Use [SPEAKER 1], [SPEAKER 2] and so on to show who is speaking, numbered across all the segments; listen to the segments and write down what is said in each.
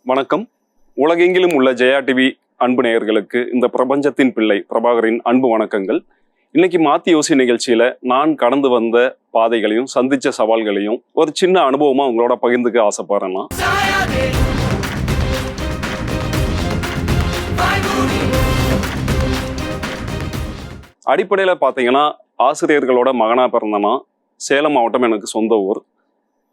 [SPEAKER 1] வணக்கம். உலகெங்கிலும் உள்ள ஜெயா டிவி அன்பு நேயர்களுக்கு இந்த பிரபஞ்சத்தின் பிள்ளை பிரபாகரின் அன்பு வணக்கங்கள். இன்னைக்கு மாத்தி யோசி நிகழ்ச்சியில நான் கடந்து வந்த பாதைகளையும் சந்திச்ச சவால்களையும் ஒரு சின்ன அனுபவமா உங்களோட பகிர்ந்துக்க ஆசைப்படுறேன்னா, அடிப்படையில பாத்தீங்கன்னா ஆசிரியர்களோட மகனா பிறந்தனா சேலம் மாவட்டம் எனக்கு சொந்த ஊர்.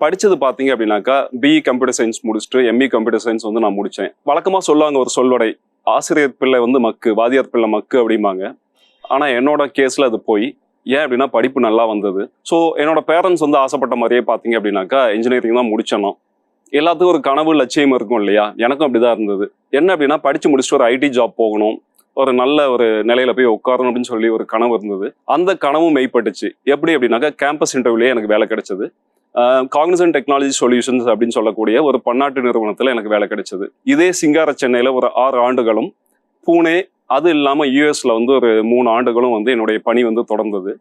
[SPEAKER 1] படிச்சது பார்த்தீங்க அப்படின்னாக்கா பிஇ கம்ப்யூட்டர் சயின்ஸ் முடிச்சுட்டு எம்இ கம்ப்யூட்டர் சயின்ஸ் வந்து நான் முடித்தேன். வழக்கமாக சொல்லுவாங்க ஒரு சொல்வடை, ஆசிரியர் பிள்ளை வந்து மக்கு, வாதியார் பிள்ளை மக்கு அப்படிம்பாங்க. ஆனால் என்னோட கேஸில் அது போய் ஏன் அப்படின்னா படிப்பு நல்லா வந்தது. ஸோ என்னோட பேரண்ட்ஸ் வந்து ஆசைப்பட்ட மாதிரியே பார்த்தீங்க அப்படின்னாக்கா இன்ஜினியரிங் தான் முடிச்சேனோ. எல்லாத்துக்கும் ஒரு கனவு லட்சியம் இருக்கும் இல்லையா, எனக்கும் அப்படிதான் இருந்தது. என்ன அப்படின்னா படித்து முடிச்சுட்டு ஒரு ஐடி ஜாப் போகணும், ஒரு நல்ல ஒரு நிலையில போய் உட்காரணும் அப்படின்னு சொல்லி ஒரு கனவு இருந்தது. அந்த கனவும் மெய்ப்பட்டுச்சு. எப்படி அப்படின்னாக்கா கேம்பஸ் இன்டர்வியூலேயே எனக்கு வேலை கிடைச்சது. காக்னிசன்ட் டெக்னாலஜி சொல்யூஷன்ஸ் அப்படின்னு சொல்லக்கூடிய ஒரு பன்னாட்டு நிறுவனத்தில் எனக்கு வேலை கிடைச்சது. இதே சிங்கார சென்னையில் ஒரு 6 ஆண்டுகளும், பூனே அது இல்லாமல் யூஎஸ்ல வந்து ஒரு 3 ஆண்டுகளும் வந்து என்னுடைய பணி வந்து தொடர்ந்தது.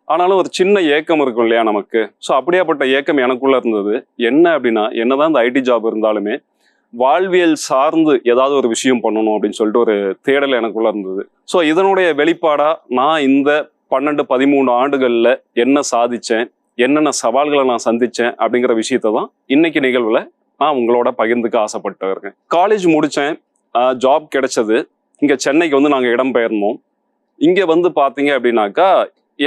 [SPEAKER 1] ஆனாலும் ஒரு சின்ன ஏக்கம் இருக்கும் இல்லையா நமக்கு. ஸோ அப்படியாப்பட்ட ஏக்கம் எனக்குள்ள இருந்தது. என்ன அப்படின்னா, என்னதான் இந்த ஐடி ஜாப் இருந்தாலுமே வாழ்வியல் சார்ந்து ஏதாவது ஒரு விஷயம் பண்ணணும் அப்படின்னு சொல்லிட்டு ஒரு தேடல் எனக்குள்ள இருந்தது. ஸோ இதனுடைய வெளிப்பாடா நான் இந்த 12-13 ஆண்டுகள்ல என்ன சாதிச்சேன், என்னென்ன சவால்களை நான் சந்திச்சேன் அப்படிங்கிற விஷயத்த தான் இன்னைக்கு நிகழ்வுல நான் உங்களோட பகிர்ந்துக்க ஆசைப்பட்டு இருக்கேன். காலேஜ் முடிச்சேன், ஜாப் கிடைச்சது. இங்க சென்னைக்கு வந்து நாங்கள் இடம் பெயர்ந்தோம். இங்க வந்து பாத்தீங்க அப்படின்னாக்கா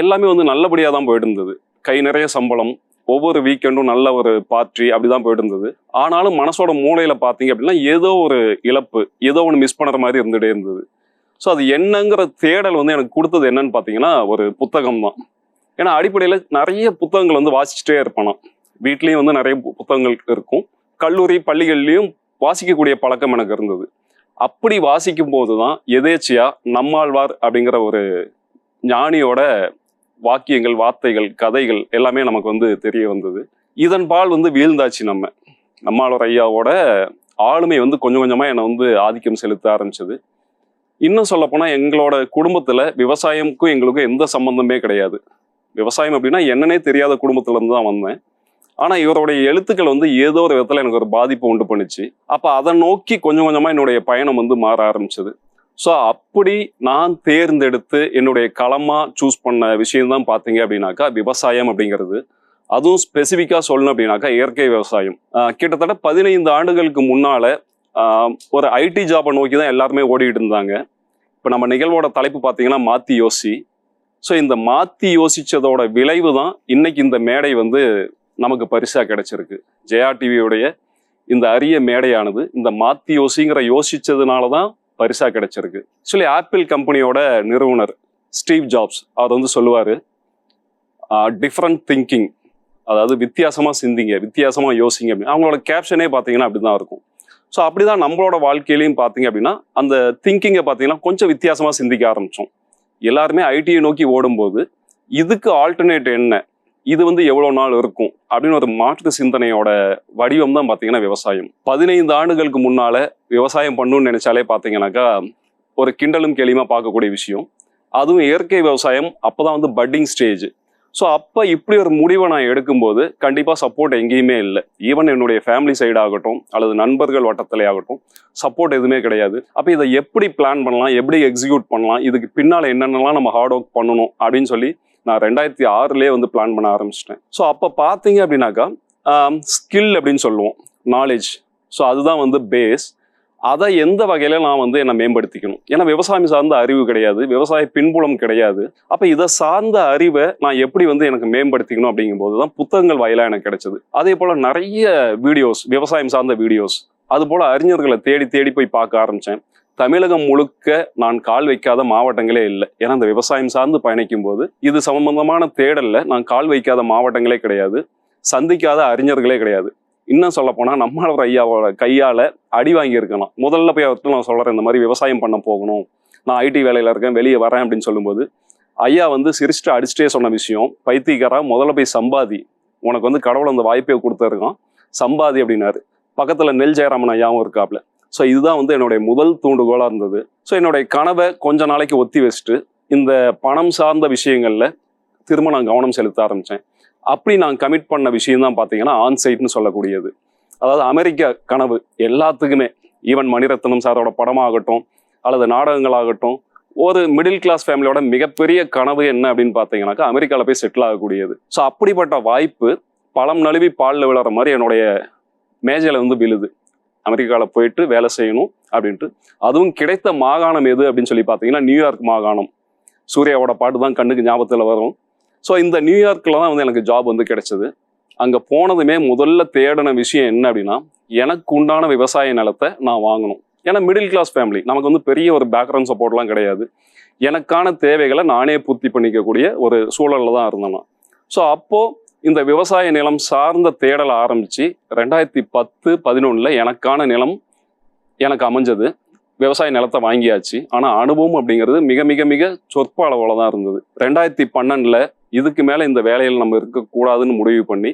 [SPEAKER 1] எல்லாமே வந்து நல்லபடியா தான் போயிட்டு இருந்தது. கை நிறைய சம்பளம், ஒவ்வொரு வீக்கெண்டும் நல்ல ஒரு பார்ட்டி அப்படிதான் போயிட்டு இருந்தது. ஆனாலும் மனசோட மூளையில பாத்தீங்க அப்படின்னா ஏதோ ஒரு இழப்பு, ஏதோ ஒன்று மிஸ் பண்ணுற மாதிரி இருந்துட்டே இருந்தது. ஸோ அது என்னங்கிற தேடல் வந்து எனக்கு கொடுத்தது என்னன்னு பாத்தீங்கன்னா ஒரு புத்தகம் தான். ஏன்னா அடிப்படையில் நிறைய புத்தகங்கள் வந்து வாசிச்சுட்டே இருப்பானா. வீட்லேயும் வந்து நிறைய புத்தகங்கள் இருக்கும், கல்லூரி பள்ளிகள்லையும் வாசிக்கக்கூடிய பழக்கம் எனக்கு இருந்தது. அப்படி வாசிக்கும் போது தான் எதேச்சியா நம்மாழ்வார் அப்படிங்கிற ஒரு ஞானியோட வாக்கியங்கள், வார்த்தைகள், கதைகள் எல்லாமே நமக்கு வந்து தெரிய வந்தது. இதன் பால் வந்து வீழ்ந்தாச்சு. நம்மாழ்வார் ஐயாவோட ஆளுமை வந்து கொஞ்சம் கொஞ்சமா என்னை வந்து ஆதிக்கம் செலுத்த ஆரம்பிச்சது. இன்னும் சொல்ல போனா எங்களோட குடும்பத்துல விவசாயமுக்கும் எங்களுக்கும் எந்த சம்பந்தமே கிடையாது. விவசாயம் அப்படின்னா என்னன்னே தெரியாத குடும்பத்துல இருந்து தான் வந்தேன். ஆனா இவருடைய எழுத்துக்கள் வந்து ஏதோ ஒரு விதத்துல எனக்கு ஒரு பாதிப்பு உண்டு பண்ணுச்சு. அப்ப அதை நோக்கி கொஞ்சம் கொஞ்சமா என்னுடைய பயணம் வந்து மாற ஆரம்பிச்சது. ஸோ அப்படி நான் தேர்ந்தெடுத்து என்னுடைய களமா சூஸ் பண்ண விஷயம் தான் பாத்தீங்க அப்படின்னாக்கா விவசாயம் அப்படிங்கிறது. அதுவும் ஸ்பெசிஃபிக்கா சொல்லணும் அப்படின்னாக்கா இயற்கை விவசாயம். கிட்டத்தட்ட 15 ஆண்டுகளுக்கு முன்னால ஒரு ஐடி ஜாபை நோக்கி தான் எல்லாருமே ஓடிட்டு இருந்தாங்க. இப்ப நம்ம நிகழ்வோட தலைப்பு பாத்தீங்கன்னா மாத்தி யோசி. ஸோ இந்த மாத்தி யோசிச்சதோட விளைவு தான் இன்னைக்கு இந்த மேடை வந்து நமக்கு பரிசா கிடைச்சிருக்கு. ஜெயா டிவியுடைய இந்த அரிய மேடையானது இந்த மாத்தி யோசிங்கிற யோசிச்சதுனால தான் பரிசா கிடைச்சிருக்கு. ஆக்சுவலி ஆப்பிள் கம்பெனியோட நிறுவனர் ஸ்டீவ் ஜாப்ஸ் அவர் வந்து சொல்லுவாரு, டிஃப்ரெண்ட் திங்கிங், அதாவது வித்தியாசமா சிந்திங்க, வித்தியாசமா யோசிங்க அப்படின்னு. அவங்களோட கேப்ஷனே பார்த்தீங்கன்னா அப்படிதான் இருக்கும். ஸோ அப்படிதான் நம்மளோட வாழ்க்கையிலையும் பார்த்தீங்க அப்படின்னா அந்த திங்கிங்கை பார்த்தீங்கன்னா கொஞ்சம் வித்தியாசமா சிந்திக்க ஆரம்பிச்சோம். எல்லாருமே ஐடியை நோக்கி ஓடும்போது இதுக்கு ஆல்டர்னேட் என்ன, இது வந்து எவ்வளவு நாள் இருக்கும் அப்படின்னு ஒரு மாற்று சிந்தனையோட வடிவம் தான் பாத்தீங்கன்னா விவசாயம். 15 ஆண்டுகளுக்கு முன்னால விவசாயம் பண்ணணும்னு நினைச்சாலே பாத்தீங்கன்னாக்கா ஒரு கிண்டலும் கேலியுமா பார்க்கக்கூடிய விஷயம். அதுவும் இயற்கை விவசாயம் அப்பதான் வந்து பட்டிங் ஸ்டேஜ். ஸோ அப்ப இப்படி ஒரு முடிவை நான் எடுக்கும்போது கண்டிப்பா சப்போர்ட் எங்கேயுமே இல்லை. ஈவன் என்னுடைய ஃபேமிலி சைடு ஆகட்டும் அல்லது நண்பர்கள் வட்டத்திலே ஆகட்டும் சப்போர்ட் எதுவுமே கிடையாது. அப்ப இதை எப்படி பிளான் பண்ணலாம், எப்படி எக்ஸிக்யூட் பண்ணலாம், இதுக்கு பின்னால என்னென்னலாம் நம்ம ஹார்ட் ஒர்க் பண்ணணும் அப்படின்னு சொல்லி நான் 2006 வந்து பிளான் பண்ண ஆரம்பிச்சிட்டேன். ஸோ அப்போ பார்த்தீங்க அப்படின்னாக்கா ஸ்கில் அப்படின்னு சொல்லுவோம், நாலேஜ். ஸோ அதுதான் வந்து பேஸ். அதை எந்த வகையில நான் வந்து என்னை மேம்படுத்திக்கணும். ஏன்னா விவசாயம் சார்ந்த அறிவு கிடையாது, விவசாய பின்புலம் கிடையாது. அப்போ இதை சார்ந்த அறிவை நான் எப்படி வந்து எனக்கு மேம்படுத்திக்கணும் அப்படிங்கும்போது தான் புத்தகங்கள் வாயிலாக எனக்கு கிடைச்சது. அதே போல நிறைய வீடியோஸ், விவசாயம் சார்ந்த வீடியோஸ், அது போல அறிஞர்களை தேடி தேடி போய் பார்க்க ஆரம்பித்தேன். தமிழகம் முழுக்க நான் கால் வைக்காத மாவட்டங்களே இல்லை. ஏன்னா அந்த விவசாயம் சார்ந்து பயணிக்கும் போது இது சம்பந்தமான தேடல்ல நான் கால் வைக்காத மாவட்டங்களே கிடையாது, சந்திக்காத அறிஞர்களே கிடையாது. இன்னும் சொல்ல போனா நம்மளோட ஐயாவோட கையால அடி வாங்கி இருக்கலாம். முதல்ல போய் அவர்கிட்ட நான் சொல்றேன், இந்த மாதிரி விவசாயம் பண்ண போகணும், நான் ஐடி வேலையில இருக்கேன், வெளியே வரேன் அப்படின்னு சொல்லும்போது ஐயா வந்து சிரிச்சுட்டு அடிச்சுட்டே சொன்ன விஷயம், பைத்தியக்காரா முதல்ல போய் சம்பாதி, உனக்கு வந்து கடவுள் அந்த வாய்ப்பை கொடுத்துருக்கான், சம்பாதி அப்படின்னாரு. பக்கத்துல நெல் ஜெயராமன் ஐயாவும் இருக்காப்ல. ஸோ இதுதான் வந்து என்னுடைய முதல் தூண்டுகோலா இருந்தது. ஸோ என்னுடைய கனவை கொஞ்ச நாளைக்கு ஒத்தி வச்சுட்டு இந்த பணம் சார்ந்த விஷயங்கள்ல திரும்ப நான் கவனம் செலுத்த ஆரம்பிச்சேன். அப்படி நான் கமிட் பண்ண விஷயம் தான் பார்த்தீங்கன்னா ஆன்சைட்னு சொல்லக்கூடியது. அதாவது அமெரிக்கா கனவு எல்லாத்துக்குமே, ஈவன் மணிரத்னம் சாரோட படமாகட்டும் அல்லது நாடகங்களாகட்டும், ஒரு மிடில் கிளாஸ் ஃபேமிலியோட மிகப்பெரிய கனவு என்ன அப்படின்னு பார்த்தீங்கன்னாக்கா அமெரிக்காவில் போய் செட்டில் ஆகக்கூடியது. ஸோ அப்படிப்பட்ட வாய்ப்பு பழம் நழுவி பாலில் விழுற மாதிரி என்னுடைய மேஜையில் வந்து விழுது. அமெரிக்காவில் போயிட்டு வேலை செய்யணும் அப்படின்ட்டு. அதுவும் கிடைத்த மாகாணம் எது அப்படின்னு சொல்லி பார்த்தீங்கன்னா நியூயார்க் மாகாணம். சூர்யாவோட பாட்டு தான் கண்ணுக்கு ஞாபகத்தில் வரும். ஸோ இந்த நியூயார்க்கில் தான் வந்து எனக்கு ஜாப் வந்து கிடைச்சது. அங்கே போனதுமே முதல்ல தேடின விஷயம் என்ன அப்படின்னா, எனக்கு உண்டான விவசாய நிலத்தை நான் வாங்கணும். ஏன்னா மிடில் கிளாஸ் ஃபேமிலி, நமக்கு வந்து பெரிய ஒரு பேக்ரவுண்ட் சப்போர்ட்லாம் கிடையாது. எனக்கான தேவைகளை நானே பூர்த்தி பண்ணிக்கக்கூடிய ஒரு சூழலில் தான் இருந்தேன் நான். ஸோ அப்போது இந்த விவசாய நிலம் சார்ந்த தேடலை ஆரம்பித்து 2010-11 எனக்கான நிலம் எனக்கு அமைஞ்சது. விவசாய நிலத்தை வாங்கியாச்சு. ஆனால் அனுபவம் அப்படிங்கிறது மிக மிக மிக சொற்ப அளவில் தான் இருந்தது. 2012 இதுக்கு மேலே இந்த வேலையில் நம்ம இருக்கக்கூடாதுன்னு முடிவு பண்ணி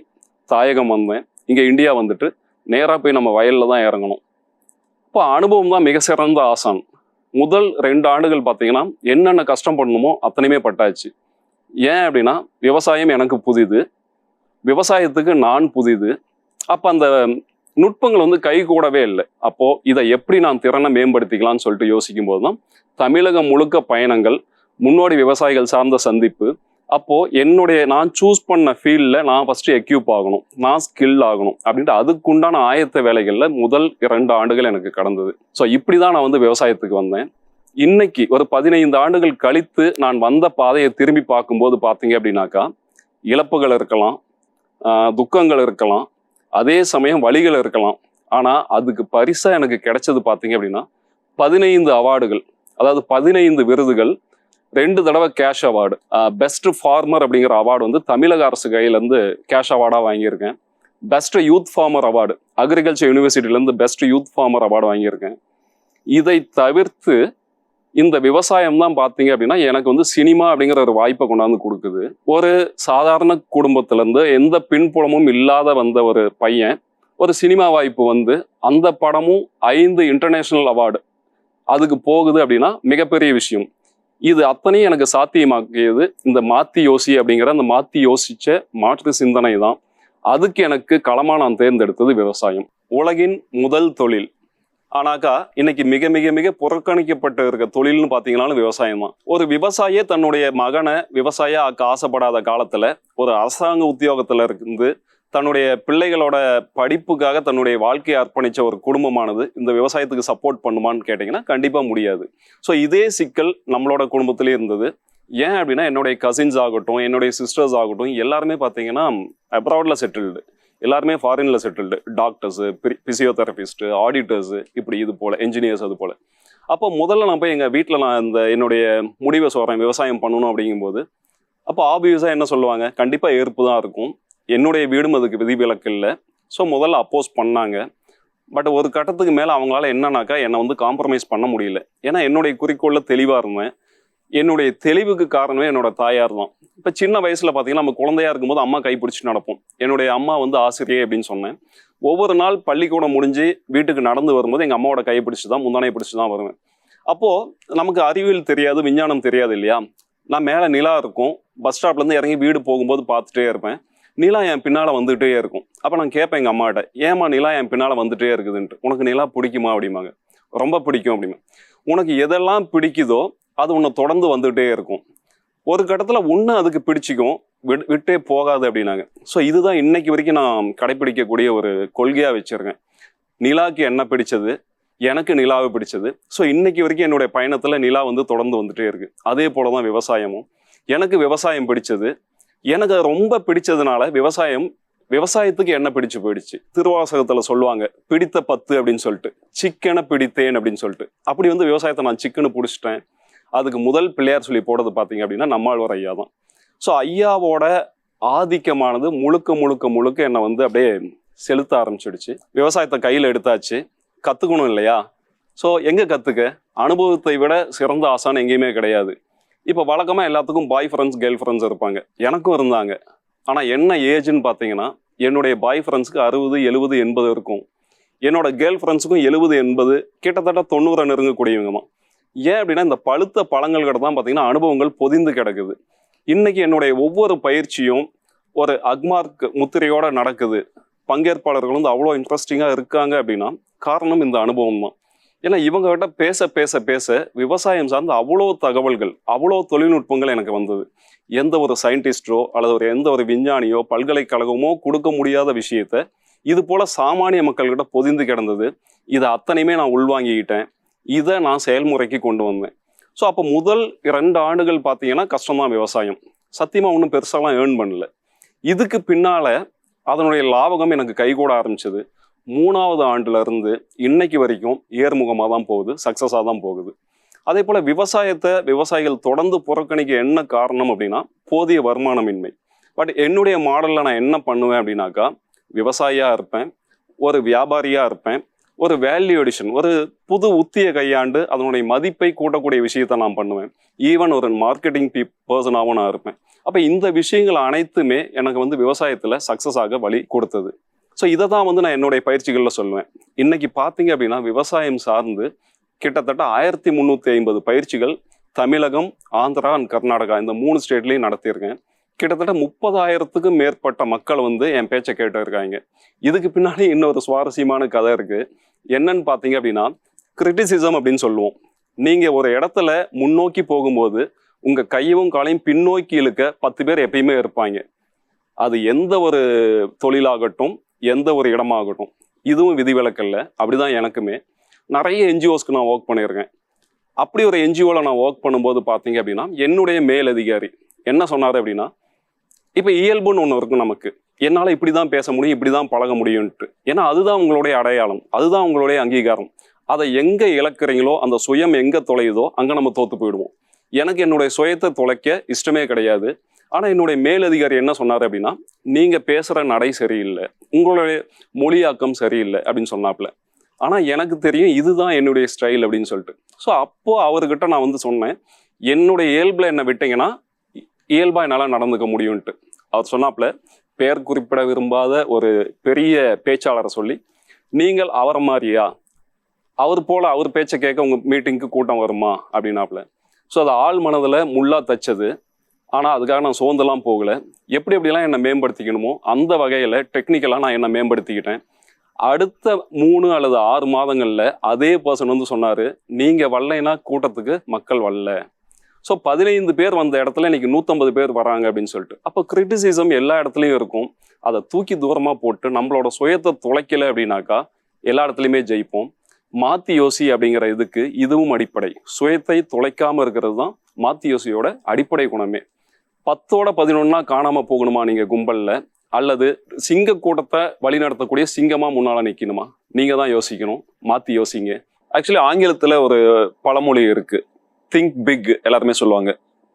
[SPEAKER 1] தாயகம் வந்தேன். இங்கே இந்தியா வந்துட்டு நேராக போய் நம்ம வயலில் தான் இறங்கணும். இப்போ அனுபவம் தான் மிக சிறந்த ஆசான். முதல் 2 ஆண்டுகள் பார்த்தீங்கன்னா என்னென்ன கஷ்டம் பண்ணணுமோ அத்தனையுமே பட்டாச்சு. ஏன் அப்படின்னா விவசாயம் எனக்கு புதிது, விவசாயத்துக்கு நான் புதிது. அப்போ அந்த நுட்பங்கள் வந்து கை கூடவே இல்லை. அப்போது இதை எப்படி நான் திறனை மேம்படுத்திக்கலாம்னு சொல்லிட்டு யோசிக்கும் போது தான் தமிழகம் முழுக்க பயணங்கள், முன்னோடி விவசாயிகள் சார்ந்த சந்திப்பு. அப்போது நான் சூஸ் பண்ண ஃபீல்டில் நான் ஃபஸ்ட்டு எக்யூப் ஆகணும், நான் ஸ்கில் ஆகணும் அப்படின்ட்டு அதுக்குண்டான ஆயத்த வேலைகளில் முதல் 2 ஆண்டுகள் எனக்கு கடந்தது. ஸோ இப்படி தான் நான் வந்து விவசாயத்துக்கு வந்தேன். இன்னைக்கு ஒரு 15 ஆண்டுகள் கழித்து நான் வந்த பாதையை திரும்பி பார்க்கும்போது பார்த்தீங்க அப்படின்னாக்கா இழப்புகள் இருக்கலாம், துக்கங்கள் இருக்கலாம், அதே சமயம் வழிகள் இருக்கலாம். ஆனால் அதுக்கு பரிசா எனக்கு கிடைச்சது பார்த்தீங்க அப்படின்னா 15 அவார்டுகள், அதாவது 15 விருதுகள், 2 தடவை கேஷ் அவார்டு. பெஸ்ட் ஃபார்மர் அப்படிங்கிற அவார்டு வந்து தமிழக அரசு கையிலேருந்து கேஷ் அவார்டாக வாங்கியிருக்கேன். Best youth farmer award agriculture யூனிவர்சிட்டியிலேருந்து பெஸ்ட் யூத் ஃபார்மர் அவார்டு வாங்கியிருக்கேன். இதை தவிர்த்து இந்த விவசாயம் தான் பார்த்தீங்க அப்படின்னா எனக்கு வந்து சினிமா அப்படிங்கிற ஒரு வாய்ப்பை கொண்டாந்து கொடுக்குது. ஒரு சாதாரண குடும்பத்திலேருந்து எந்த பின்புலமும் இல்லாத வந்த ஒரு பையன் ஒரு சினிமா வாய்ப்பு வந்து அந்த படமும் 5 இன்டர்நேஷ்னல் அவார்டு அதுக்கு போகுது அப்படின்னா மிகப்பெரிய விஷயம். இது அத்தனையும் எனக்கு சாத்தியமாக்கியது இந்த மாத்தி யோசி அப்படிங்கிற அந்த மாத்தி யோசிச்ச மாற்று சிந்தனை தான். அதுக்கு எனக்கு களமாக நான் தேர்ந்தெடுத்தது விவசாயம். உலகின் முதல் தொழில். ஆனாக்கா இன்னைக்கு மிக மிக மிக புறக்கணிக்கப்பட்டு இருக்க தொழில்னு பார்த்தீங்கன்னாலும் விவசாயம் தான். ஒரு விவசாயியே தன்னுடைய மகனை விவசாயியா ஆக்க ஆசைப்படாத காலத்துல ஒரு அரசாங்க உத்தியோகத்துல இருந்து தன்னுடைய பிள்ளைகளோட படிப்புக்காக தன்னுடைய வாழ்க்கையை அர்ப்பணிச்ச ஒரு குடும்பமானது இந்த விவசாயத்துக்கு சப்போர்ட் பண்ணுமான்னு கேட்டிங்கன்னா கண்டிப்பா முடியாது. ஸோ இதே சிக்கல் நம்மளோட குடும்பத்திலே இருந்தது. ஏன் அப்படின்னா என்னுடைய கசின்ஸ் ஆகட்டும், என்னுடைய சிஸ்டர்ஸ் ஆகட்டும், எல்லாருமே பார்த்தீங்கன்னா அப்ராட்ல செட்டில்டு, எல்லாருமே ஃபாரின்ல செட்டில்டு, டாக்டர்ஸு, பிசியோதெரபிஸ்ட்டு, ஆடிட்டர்ஸு, இப்படி இது போல் என்ஜினியர்ஸ் அது போல். அப்போ முதல்ல நான் போய் எங்கள் வீட்டில் நான் என்னுடைய முடிவை சொல்கிறேன் விவசாயம் பண்ணணும் அப்படிங்கும்போது, அப்போ ஆப்வியஸாக என்ன சொல்லுவாங்க, கண்டிப்பாக ஏற்பு தான் இருக்கும். என்னுடைய வீடும் அதுக்கு விதிவிலக்கு இல்லை. ஸோ முதல்ல அப்போஸ் பண்ணாங்க. பட் ஒரு கட்டத்துக்கு மேலே அவங்களால என்னன்னாக்கா என்னை வந்து காம்ப்ரமைஸ் பண்ண முடியல. ஏன்னா என்னுடைய குறிக்கோளில் தெளிவாக இருந்தேன். என்னுடைய தெளிவுக்கு காரணமே என்னோட தாயார் தான். இப்போ சின்ன வயசுல பார்த்தீங்கன்னா நம்ம குழந்தையா இருக்கும்போது அம்மா கைப்பிடிச்சு நடப்போம். என்னுடைய அம்மா வந்து ஆசிரியை அப்படின்னு சொன்னேன். ஒவ்வொரு நாள் பள்ளிக்கூடம் முடிஞ்சு வீட்டுக்கு நடந்து வரும்போது எங்கள் அம்மாவோட கைப்பிடிச்சு தான், முந்தானையை பிடிச்சி தான் வருவேன். அப்போது நமக்கு அறிவியல் தெரியாது, விஞ்ஞானம் தெரியாது இல்லையா. நான் மேலே நிலா இருக்கும், பஸ் ஸ்டாப்லேருந்து இறங்கி வீடு போகும்போது பார்த்துட்டே இருப்பேன். நிலா என் பின்னால் வந்துகிட்டே இருக்கும். அப்போ நான் கேட்பேன் எங்கள் அம்மாட்ட, ஏமா நிலா என் பின்னால் வந்துகிட்டே இருக்குதுன்ட்டு. உனக்கு நிலா பிடிக்குமா அப்படிம்பாங்க. ரொம்ப பிடிக்கும் அப்படிமா. உனக்கு எதெல்லாம் பிடிக்குதோ அது உன்னை தொடர்ந்து வந்துகிட்டே இருக்கும். ஒரு கட்டத்தில் ஒன்று அதுக்கு பிடிச்சிக்கும், விட்டே போகாது அப்படின்னாங்க. ஸோ இதுதான் இன்னைக்கு வரைக்கும் நான் கடைப்பிடிக்கக்கூடிய ஒரு கொள்கையாக வச்சுருக்கேன். நிலாவுக்கு என்ன பிடிச்சது, எனக்கு நிலாவை பிடிச்சது. ஸோ இன்னைக்கு வரைக்கும் என்னுடைய பயணத்தில் நிலா வந்து தொடர்ந்து வந்துட்டே இருக்கு. அதே போல தான் விவசாயமும். எனக்கு விவசாயம் பிடிச்சது. எனக்கு ரொம்ப பிடிச்சதுனால விவசாயத்துக்கு என்ன பிடிச்சு போயிடுச்சு. திருவாசகத்தில் சொல்லுவாங்க, பிடித்த 10 அப்படின்னு சொல்லிட்டு, சிக்கனை பிடித்தேன் அப்படின்னு சொல்லிட்டு. அப்படி வந்து விவசாயத்தை நான் சிக்கனு பிடிச்சிட்டேன். அதுக்கு முதல் பிள்ளையார் சொல்லி போடுறது பார்த்தீங்க அப்படின்னா நம்மாழ்வார் ஐயா தான். ஸோ ஐயாவோட ஆதிக்கமானது முழுக்க முழுக்க முழுக்க என்னை வந்து அப்படியே செலுத்த ஆரம்பிச்சிடுச்சு. விவசாயத்தை கையில் எடுத்தாச்சு, கற்றுக்கணும் இல்லையா. ஸோ எங்கே கற்றுக்க, அனுபவத்தை விட சிறந்த ஆசான் எங்கேயுமே கிடையாது. இப்போ வழக்கமாக எல்லாத்துக்கும் பாய் ஃப்ரெண்ட்ஸ் கேர்ள் ஃப்ரெண்ட்ஸ் இருப்பாங்க, எனக்கும் இருந்தாங்க. ஆனால் என்ன ஏஜ்ன்னு பார்த்தீங்கன்னா என்னுடைய பாய் ஃப்ரெண்ட்ஸுக்கு 60, 70, 80 இருக்கும். என்னோட கேர்ள் ஃப்ரெண்ட்ஸுக்கும் 70, 80, கிட்டத்தட்ட 90 நெருங்கக்கூடியவங்கம்மா. ஏன் அப்படின்னா இந்த பழுத்த பழங்கள் கிட்ட தான் பார்த்தீங்கன்னா அனுபவங்கள் பொதிந்து கிடக்குது. இன்னைக்கு என்னுடைய ஒவ்வொரு பயிற்சியும் ஒரு அக்மார்க் முத்திரையோட நடக்குது. பங்கேற்பாளர்கள் வந்து அவ்வளோ இன்ட்ரெஸ்டிங்காக இருக்காங்க அப்படின்னா காரணம் இந்த அனுபவம் தான். ஏன்னா இவங்க கிட்ட பேச பேச பேச விவசாயம் சார்ந்த அவ்வளோ தகவல்கள், அவ்வளோ தொழில்நுட்பங்கள் எனக்கு வந்தது. எந்த ஒரு சயின்டிஸ்டோ அல்லது எந்த ஒரு விஞ்ஞானியோ பல்கலைக்கழகமோ கொடுக்க முடியாத விஷயத்த இது போல சாமானிய மக்கள்கிட்ட பொதிந்து கிடந்தது. இதை அத்தனையுமே நான் உள்வாங்கிக்கிட்டேன். இதை நான் செயல்முறைக்கு கொண்டு வந்தேன். ஸோ அப்போ முதல் 2 ஆண்டுகள் பார்த்தீங்கன்னா கஷ்டம்தான் விவசாயம். சத்தியமாக ஒன்றும் பெருசாலாம் ஏர்ன் பண்ணல. இதுக்கு பின்னால அதனுடைய லாபகம் எனக்கு கைகூட ஆரம்பிச்சது. 3வது ஆண்டுல இருந்து இன்னைக்கு வரைக்கும் ஏர்முகமாக தான் போகுது, சக்ஸஸாக தான் போகுது. அதே போல விவசாயிகள் தொடர்ந்து புறக்கணிக்க என்ன காரணம் அப்படின்னா போதிய வருமானமின்மை. பட் என்னுடைய மாடலில் நான் என்ன பண்ணுவேன் அப்படின்னாக்கா, விவசாயியாக இருப்பேன், ஒரு வியாபாரியாக இருப்பேன், ஒரு வேல்யூ அடிஷன், ஒரு புது உத்தியை கையாண்டு அதனுடைய மதிப்பை கூட்டக்கூடிய விஷயத்த நான் பண்ணுவேன். ஈவன் ஒரு மார்க்கெட்டிங் பர்சனாகவும் நான் இருப்பேன். அப்போ இந்த விஷயங்கள் அனைத்துமே எனக்கு வந்து விவசாயத்தில் சக்ஸஸ் ஆக வழி கொடுத்தது. ஸோ இதை தான் வந்து நான் என்னுடைய பயிற்சிகளில் சொல்லுவேன். இன்னைக்கு பார்த்தீங்க அப்படின்னா விவசாயம் சார்ந்து கிட்டத்தட்ட 1350 பயிற்சிகள் தமிழகம், ஆந்திரா அண்ட் கர்நாடகா இந்த 3 ஸ்டேட்லையும் நடத்தியிருக்கேன். கிட்டத்தட்ட 30,000க்கும் மேற்பட்ட மக்கள் வந்து என் பேச்சை கேட்டு இருக்காங்க. இதுக்கு பின்னாடி இன்னொரு சுவாரஸ்யமான கதை இருக்கு. என்னன்னு பார்த்தீங்க அப்படின்னா கிரிட்டிசிசம் அப்படின்னு சொல்லுவோம். நீங்க ஒரு இடத்துல முன்னோக்கி போகும்போது உங்க கையும் காலையும் பின்னோக்கி இழுக்க 10 பேர் எப்பயுமே இருப்பாங்க. அது எந்த ஒரு தொழிலாகட்டும், எந்த ஒரு இடமாகட்டும். இதுவும் விதிவிலக்கல்ல. அப்படிதான் எனக்குமே. நிறைய என்ஜிஓஸ்க்கு நான் ஒர்க் பண்ணியிருக்கேன். அப்படி ஒரு என்ஜிஓவில் நான் ஒர்க் பண்ணும்போது பார்த்தீங்க அப்படின்னா என்னுடைய மேலதிகாரி என்ன சொன்னார் அப்படின்னா, இப்போ இயல்புன்னு ஒன்று இருக்கும் நமக்கு. என்னால் இப்படி தான் பேச முடியும், இப்படி தான் பழக முடியும்ட்டு. ஏன்னா அதுதான் உங்களுடைய அடையாளம், அதுதான் உங்களுடைய அங்கீகாரம். அதை எங்கே இழக்கிறீங்களோ, அந்த சுயம் எங்கே தொலையுதோ அங்கே நம்ம தோற்று போயிடுவோம். எனக்கு என்னுடைய சுயத்தை தொலைக்க இஷ்டமே கிடையாது. ஆனால் என்னுடைய மேலதிகாரி என்ன சொன்னார் அப்படின்னா, நீங்கள் பேசுகிற நடை சரியில்லை, உங்களுடைய மொழியாக்கம் சரியில்லை அப்படின்னு சொன்னாப்புல. ஆனால் எனக்கு தெரியும் இதுதான் என்னுடைய ஸ்டைல் அப்படின்னு சொல்லிட்டு. ஸோ அப்போது அவர்கிட்ட நான் வந்து சொன்னேன், என்னுடைய இயல்பில் என்னை விட்டீங்கன்னா இயல்பாக என்னால் நடந்துக்க முடியும்ட்டு. அவர் சொன்னாப்புல, பெயர் குறிப்பிட விரும்பாத ஒரு பெரிய பேச்சாளரை சொல்லி, நீங்கள் அவரை மாதிரியா, அவர் போல அவர் பேச்சை கேட்க உங்கள் மீட்டிங்க்கு கூட்டம் வருமா அப்படின்னாப்புல. ஸோ அது ஆள் மனதில் முள்ளா தச்சது. ஆனால் அதுக்காக நான் சோர்ந்தெல்லாம் போகலை. எப்படிலாம் என்னை மேம்படுத்திக்கணுமோ அந்த வகையில் டெக்னிக்கலாக நான் என்னை மேம்படுத்திக்கிட்டேன். அடுத்த 3 அல்லது 6 மாதங்களில் அதே பர்சன் வந்து சொன்னார், நீங்கள் வரலைன்னா கூட்டத்துக்கு மக்கள் வரல. ஸோ 15 பேர் வந்த இடத்துல இன்னைக்கு 150 பேர் வராங்க அப்படின்னு சொல்லிட்டு. அப்போ கிரிட்டிசிசம் எல்லா இடத்துலையும் இருக்கும். அதை தூக்கி தூரமாக போட்டு நம்மளோட சுயத்தை தொலைக்கலை அப்படின்னாக்கா எல்லா இடத்துலையுமே ஜெயிப்போம். மாத்தி யோசி அப்படிங்கிற இதுக்கு இதுவும் அடிப்படை. சுயத்தை தொலைக்காமல் இருக்கிறது தான் மாத்தி யோசியோட அடிப்படை குணமே. 10ஓட 11 காணாமல் போகணுமா நீங்கள் கும்பலில், அல்லது சிங்க கூட்டத்தை வழிநடத்தக்கூடிய சிங்கமாக முன்னால் நிற்கணுமா? நீங்கள் தான் யோசிக்கணும். மாற்றி யோசிங்க. ஆக்சுவலி ஆங்கிலத்தில் ஒரு பழமொழி இருக்குது, திங்க் பிக். எல்லாருமே சொல்லுவாங்க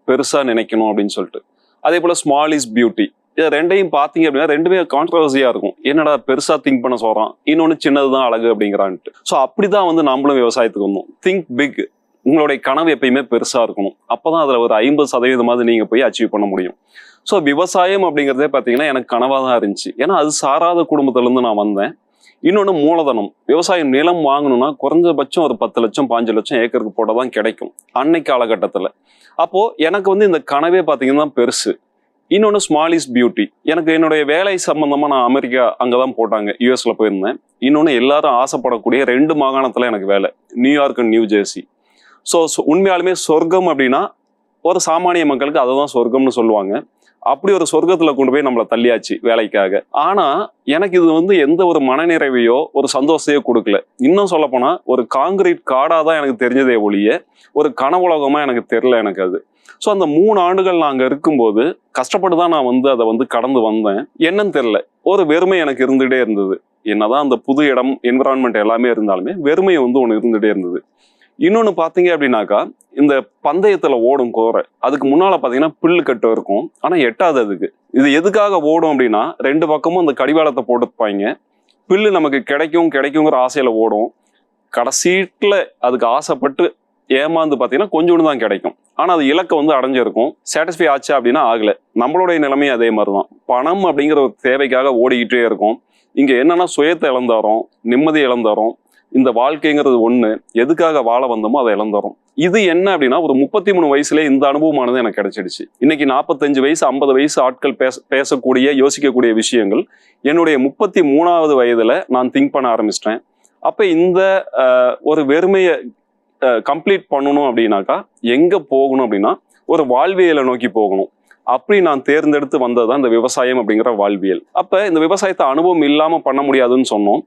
[SPEAKER 1] பெருசாக நினைக்கணும் அப்படின்னு சொல்லிட்டு. அதே போல் ஸ்மால் இஸ் பியூட்டி. இதை ரெண்டையும் பார்த்தீங்க அப்படின்னா ரெண்டுமே கான்ட்ரவர்சியாக இருக்கும். என்னடா பெருசாக திங்க் பண்ண சொல்கிறான், இன்னொன்று சின்னது தான் அழகு அப்படிங்கிறான்ட்டு. ஸோ அப்படி தான் வந்து நம்மளும் விவசாயத்துக்கு வந்தோம். Think big. உங்களுடைய கனவு எப்பயுமே பெருசாக இருக்கணும். அப்போ தான் அதில் ஒரு 50% நீங்கள் போய் அச்சீவ் பண்ண முடியும். ஸோ விவசாயம் அப்படிங்கிறதே பார்த்தீங்கன்னா எனக்கு கனவாக தான் இருந்துச்சு. ஏன்னா அது சாராத குடும்பத்திலேருந்து நான் வந்தேன். இன்னொன்று மூலதனம். விவசாயம் நிலம் வாங்கணும்னா குறைஞ்சபட்சம் ஒரு 10 லட்சம் 5 லட்சம் ஏக்கருக்கு போட தான் கிடைக்கும் அன்னைக்கு காலகட்டத்தில். அப்போது எனக்கு வந்து இந்த கனவே பார்த்தீங்கன்னா பெருசு. இன்னொன்று ஸ்மால் இஸ் பியூட்டி. எனக்கு என்னுடைய வேலை சம்பந்தமாக நான் அமெரிக்கா அங்கே தான் போட்டாங்க, யூஎஸ்ல போயிருந்தேன். இன்னொன்று எல்லாரும் ஆசைப்படக்கூடிய 2 மாகாணத்தில் எனக்கு வேலை, New York and new Jersey. So உண்மையாலுமே சொர்க்கம் அப்படின்னா ஒரு சாமானிய மக்களுக்கு அதை தான் சொர்க்கம்னு சொல்லுவாங்க. அப்படி ஒரு சொர்க்கத்தில் கொண்டு போய் நம்மளை தள்ளியாச்சு வேலைக்காக. ஆனால் எனக்கு இது வந்து எந்த ஒரு மனநிறைவையோ ஒரு சந்தோஷத்தையோ கொடுக்கல. இன்னும் சொல்லப்போனால் ஒரு காங்கிரீட் காடாக தான் எனக்கு தெரிஞ்சதே ஒழிய ஒரு கனவுலகமாக எனக்கு தெரில எனக்கு அது. ஸோ அந்த 3 ஆண்டுகள் நான் அங்கே இருக்கும்போது கஷ்டப்பட்டு தான் நான் வந்து அதை வந்து கடந்து வந்தேன். என்னன்னு தெரில, ஒரு வெறுமை எனக்கு இருந்துகிட்டே இருந்தது. என்னதான் அந்த புது இடம் என்விரான்மெண்ட் எல்லாமே இருந்தாலுமே வெறுமை வந்து ஒன்று இருந்துகிட்டே இருந்தது. இன்னொன்று பார்த்தீங்க அப்படின்னாக்கா, இந்த பந்தயத்தில் ஓடும் கோரை, அதுக்கு முன்னால் பார்த்தீங்கன்னா புல்லு கட்டு இருக்கும், ஆனால் எட்டாது அதுக்கு. இது எதுக்காக ஓடும் அப்படின்னா 2 பக்கமும் அந்த கடிவாளத்தை போட்டுப்பாங்க. புல்லு நமக்கு கிடைக்குங்கிற ஆசையில் ஓடும். கடைசீட்டில் அதுக்கு ஆசைப்பட்டு ஏமாந்து பார்த்தீங்கன்னா கொஞ்சோண்டு தான் கிடைக்கும். ஆனால் அது இலக்கை வந்து அடைஞ்சிருக்கும். சாட்டிஸ்ஃபை ஆச்சா அப்படின்னா ஆகலை. நம்மளுடைய நிலைமையும் அதே மாதிரி தான். பணம் அப்படிங்கிற ஒரு தேவைக்காக ஓடிக்கிட்டே இருக்கும். இங்கே என்னன்னா சுயத்தை இழந்தாரோம், நிம்மதி இழந்தாரோம். இந்த வாழ்க்கைங்கிறது ஒன்று, எதுக்காக வாழ வந்தோமோ அதை இழந்தாரோம். இது என்ன அப்படின்னா ஒரு 33 வயசுல இந்த அனுபவமானது எனக்கு கிடைச்சிடுச்சு. இன்னைக்கு 45 வயசு 50 வயசு ஆட்கள் பேசக்கூடிய யோசிக்கக்கூடிய விஷயங்கள் என்னுடைய 33வது வயதுல நான் திங்க் பண்ண ஆரம்பிச்சிட்டேன். அப்ப இந்த ஒரு வெறுமையை கம்ப்ளீட் பண்ணணும் அப்படின்னாக்கா எங்க போகணும் அப்படின்னா ஒரு வாழ்வியலை நோக்கி போகணும். அப்படி நான் தேர்ந்தெடுத்து வந்ததுதான் இந்த விவசாயம் அப்படிங்கிற வாழ்வியல். அப்ப இந்த விவசாயத்தை அனுபவம் இல்லாம பண்ண முடியாதுன்னு சொன்னோம்.